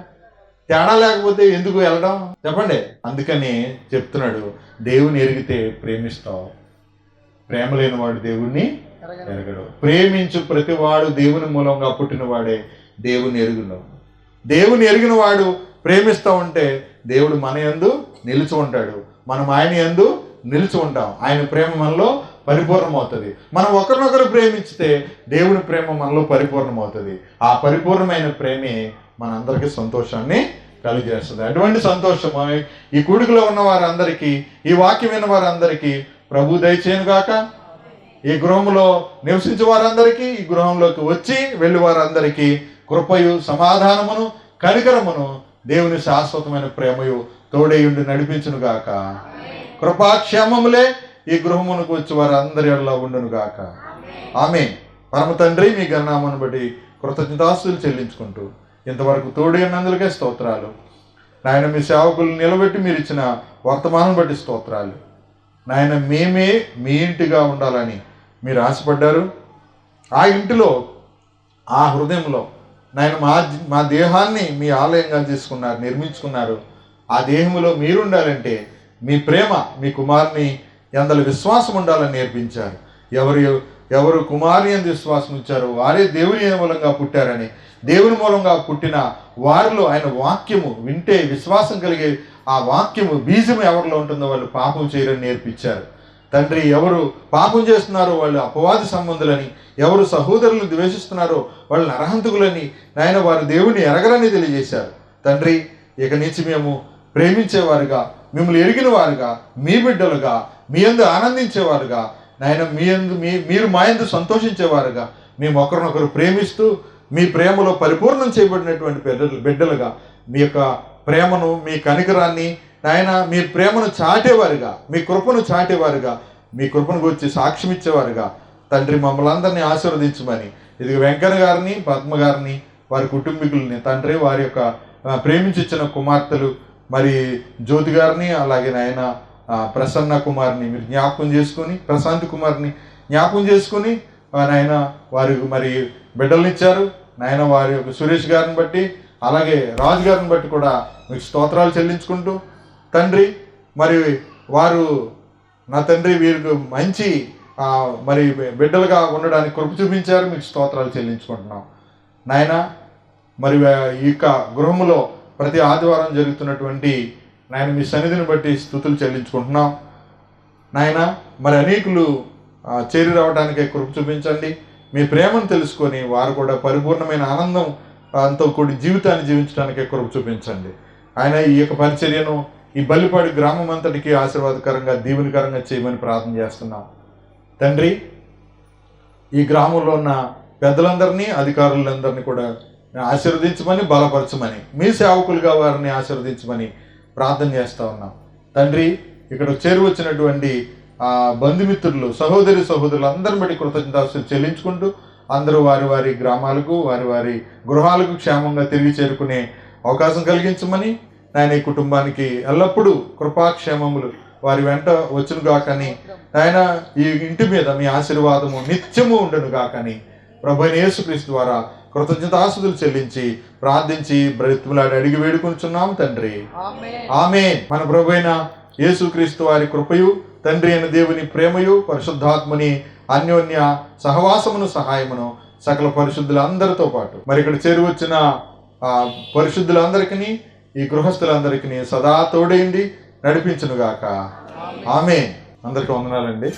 తేడా లేకపోతే ఎందుకు వెళ్ళడం చెప్పండి. అందుకని చెప్తున్నాడు, దేవుని ఎరిగితే ప్రేమిస్తావు, ప్రేమ లేనివాడు దేవుణ్ణి ఎరగడు. ప్రేమించు ప్రతివాడు దేవుని మూలంగా పుట్టినవాడే దేవుని ఎరుగును. దేవుని ఎరిగిన వాడు ప్రేమిస్తూ ఉంటే దేవుడు మన యందు నిలిచి ఉంటాడు, మనం ఆయన యందు నిలిచి ఉంటాం. ఆయన ప్రేమ మనలో పరిపూర్ణమవుతుంది. మనం ఒకరినొకరు ప్రేమించితే దేవుని ప్రేమ మనలో పరిపూర్ణమవుతుంది. ఆ పరిపూర్ణమైన ప్రేమే మనందరికీ సంతోషాన్ని కలిగజేస్తుంది. అటువంటి సంతోషం ఈ కూడికలో ఉన్న వారందరికీ, ఈ వాక్యం విన్న వారందరికీ ప్రభు దయచేయను గాక. ఈ గృహంలో నివసించే వారందరికీ, ఈ గృహంలోకి వచ్చి వెళ్ళి వారందరికీ కృపయు సమాధానమును కనికరమును దేవుని శాశ్వతమైన ప్రేమయు తోడేయుండి నడిపించును గాక. కృపాక్షేమములే ఈ గృహమునకు వచ్చి వారందరి ఎడల ఉండును గాక. ఆమేన్. పరమ తండ్రి, మీ గణనామను బట్టి కృతజ్ఞతాస్తుతులు చెల్లించుకుంటూ ఇంతవరకు తోడైనందులకే స్తోత్రాలు నాయన. మీ సేవకులు నిలబెట్టి మీరు ఇచ్చిన వర్తమానం బట్టి స్తోత్రాలు నాయన. మేమే మీ ఇంటిగా ఉండాలని మీరు ఆశపడ్డారు. ఆ ఇంటిలో, ఆ హృదయంలో నాయన మా దేహాన్ని మీ ఆలయంగా చేసుకున్నారు, నిర్మించుకున్నారు. ఆ దేహంలో మీరుండాలంటే మీ ప్రేమ, మీ కుమారుని ఎందల విశ్వాసం ఉండాలని నేర్పించారు. ఎవరు కుమారుని ఎందు విశ్వాసం ఉంచారో వారే దేవుని మూలంగా పుట్టారని, దేవుని మూలంగా పుట్టిన వారిలో ఆయన వాక్యము వింటే విశ్వాసం కలిగే ఆ వాక్యము బీజము ఎవరిలో ఉంటుందో వాళ్ళు పాపం చేయరని నేర్పించారు. తండ్రి, ఎవరు పాపం చేస్తున్నారో వాళ్ళు అపవాది సంబంధులని, ఎవరు సహోదరులను ద్వేషిస్తున్నారో వాళ్ళు నరహంతకులని నాయన వారు దేవుని ఎరగరని తెలియజేశారు. తండ్రి, ఇక నుంచి మేము ప్రేమించేవారుగా, మిమ్మల్ని ఎరిగిన వారుగా, మీ బిడ్డలుగా, మీ యందు ఆనందించేవారుగా నాయన, మీరు మా యందు సంతోషించేవారుగా, మేము ఒకరినొకరు ప్రేమిస్తూ మీ ప్రేమలో పరిపూర్ణం చేయబడినటువంటి బిడ్డలుగా మీ యొక్క ప్రేమను, మీ కనికరాన్ని నాయన, మీ ప్రేమను చాటేవారుగా, మీ కృపను చాటేవారుగా, మీ కృపను గురించి సాక్ష్యం ఇచ్చేవారుగా తండ్రి మమ్మల్ని అందరినీ ఆశీర్వదించమని, ఇది వెంకన్న గారిని, పద్మ గారిని, వారి కుటుంబీకుల్ని తండ్రి, వారి యొక్క ప్రేమించిన కుమార్తెలు మరి జ్యోతి గారిని, అలాగే నాయన ప్రసన్న కుమార్ని మీరు జ్ఞాపకం చేసుకొని, ప్రశాంత్ కుమార్ని జ్ఞాపకం చేసుకొని నాయన వారికి మరి బిడ్డలనిచ్చారు నాయన. వారి యొక్క సురేష్ గారిని బట్టి, అలాగే రాజు గారిని బట్టి కూడా మీకు స్తోత్రాలు చెల్లించుకుంటూ తండ్రి, మరి వారు నా తండ్రి వీరికి మంచి మరి బిడ్డలుగా ఉండడానికి కృప చూపించారు, మీకు స్తోత్రాలు చెల్లించుకుంటున్నాం నాయన. మరి ఈ యొక్క గృహములో ప్రతి ఆదివారం జరుగుతున్నటువంటి నాయన మీ సన్నిధిని బట్టి స్తుతులు చెల్లించుకుంటున్నాం నాయన. మరి అనేకులు చేరి రావడానికే కృప చూపించండి. మీ ప్రేమను తెలుసుకొని వారు కూడా పరిపూర్ణమైన ఆనందం అంతో కూడి జీవితాన్ని జీవించడానికే కృప చూపించండి ఆయన. ఈ యొక్క పరిచర్యను ఈ బల్లిపాడి గ్రామం అంతటికి ఆశీర్వాదకరంగా, దీవెనకరంగా చేయమని ప్రార్థన చేస్తున్నాం తండ్రి. ఈ గ్రామంలో ఉన్న పెద్దలందరినీ, అధికారులందరినీ కూడా ఆశీర్వదించమని, బలపరచమని, మీ సేవకులుగా వారిని ఆశీర్వదించమని ప్రార్థన చేస్తూ ఉన్నాం తండ్రి. ఇక్కడ చేరువచ్చినటువంటి బంధుమిత్రులు, సహోదరులు అందరిని బట్టి కృతజ్ఞతాస్తుతులు చెల్లించుకుంటూ అందరూ వారి వారి గ్రామాలకు, వారి వారి గృహాలకు క్షేమంగా తిరిగి చేరుకునే అవకాశం కలిగించమని నాయన. ఈ కుటుంబానికి ఎల్లప్పుడూ కృపాక్షేమములు వారి వెంట వచ్చును గాకని నాయన. ఈ ఇంటి మీద మీ ఆశీర్వాదము నిత్యము ఉండును గాకని ప్రభువైన యేసుక్రీస్తు ద్వారా కృతజ్ఞతాస్తుతులు చెల్లించి ప్రార్థించి బ్రతిమలాడి అడిగి వేడుకొంచున్నాం తండ్రి. ఆమేన్. మన ప్రభువైన యేసుక్రీస్తు వారి కృపయు, తండ్రి అయిన దేవుని ప్రేమయు, పరిశుద్ధాత్మని అన్యోన్య సహవాసమును, సహాయమును సకల పరిశుద్ధులందరితో పాటు మరి ఇక్కడ చేరువచ్చిన పరిశుద్ధులందరికీ, ఈ గృహస్థులందరికీ సదా తోడైంది నడిపించునుగాక. ఆమేన్. అందరికీ వందనాలండి.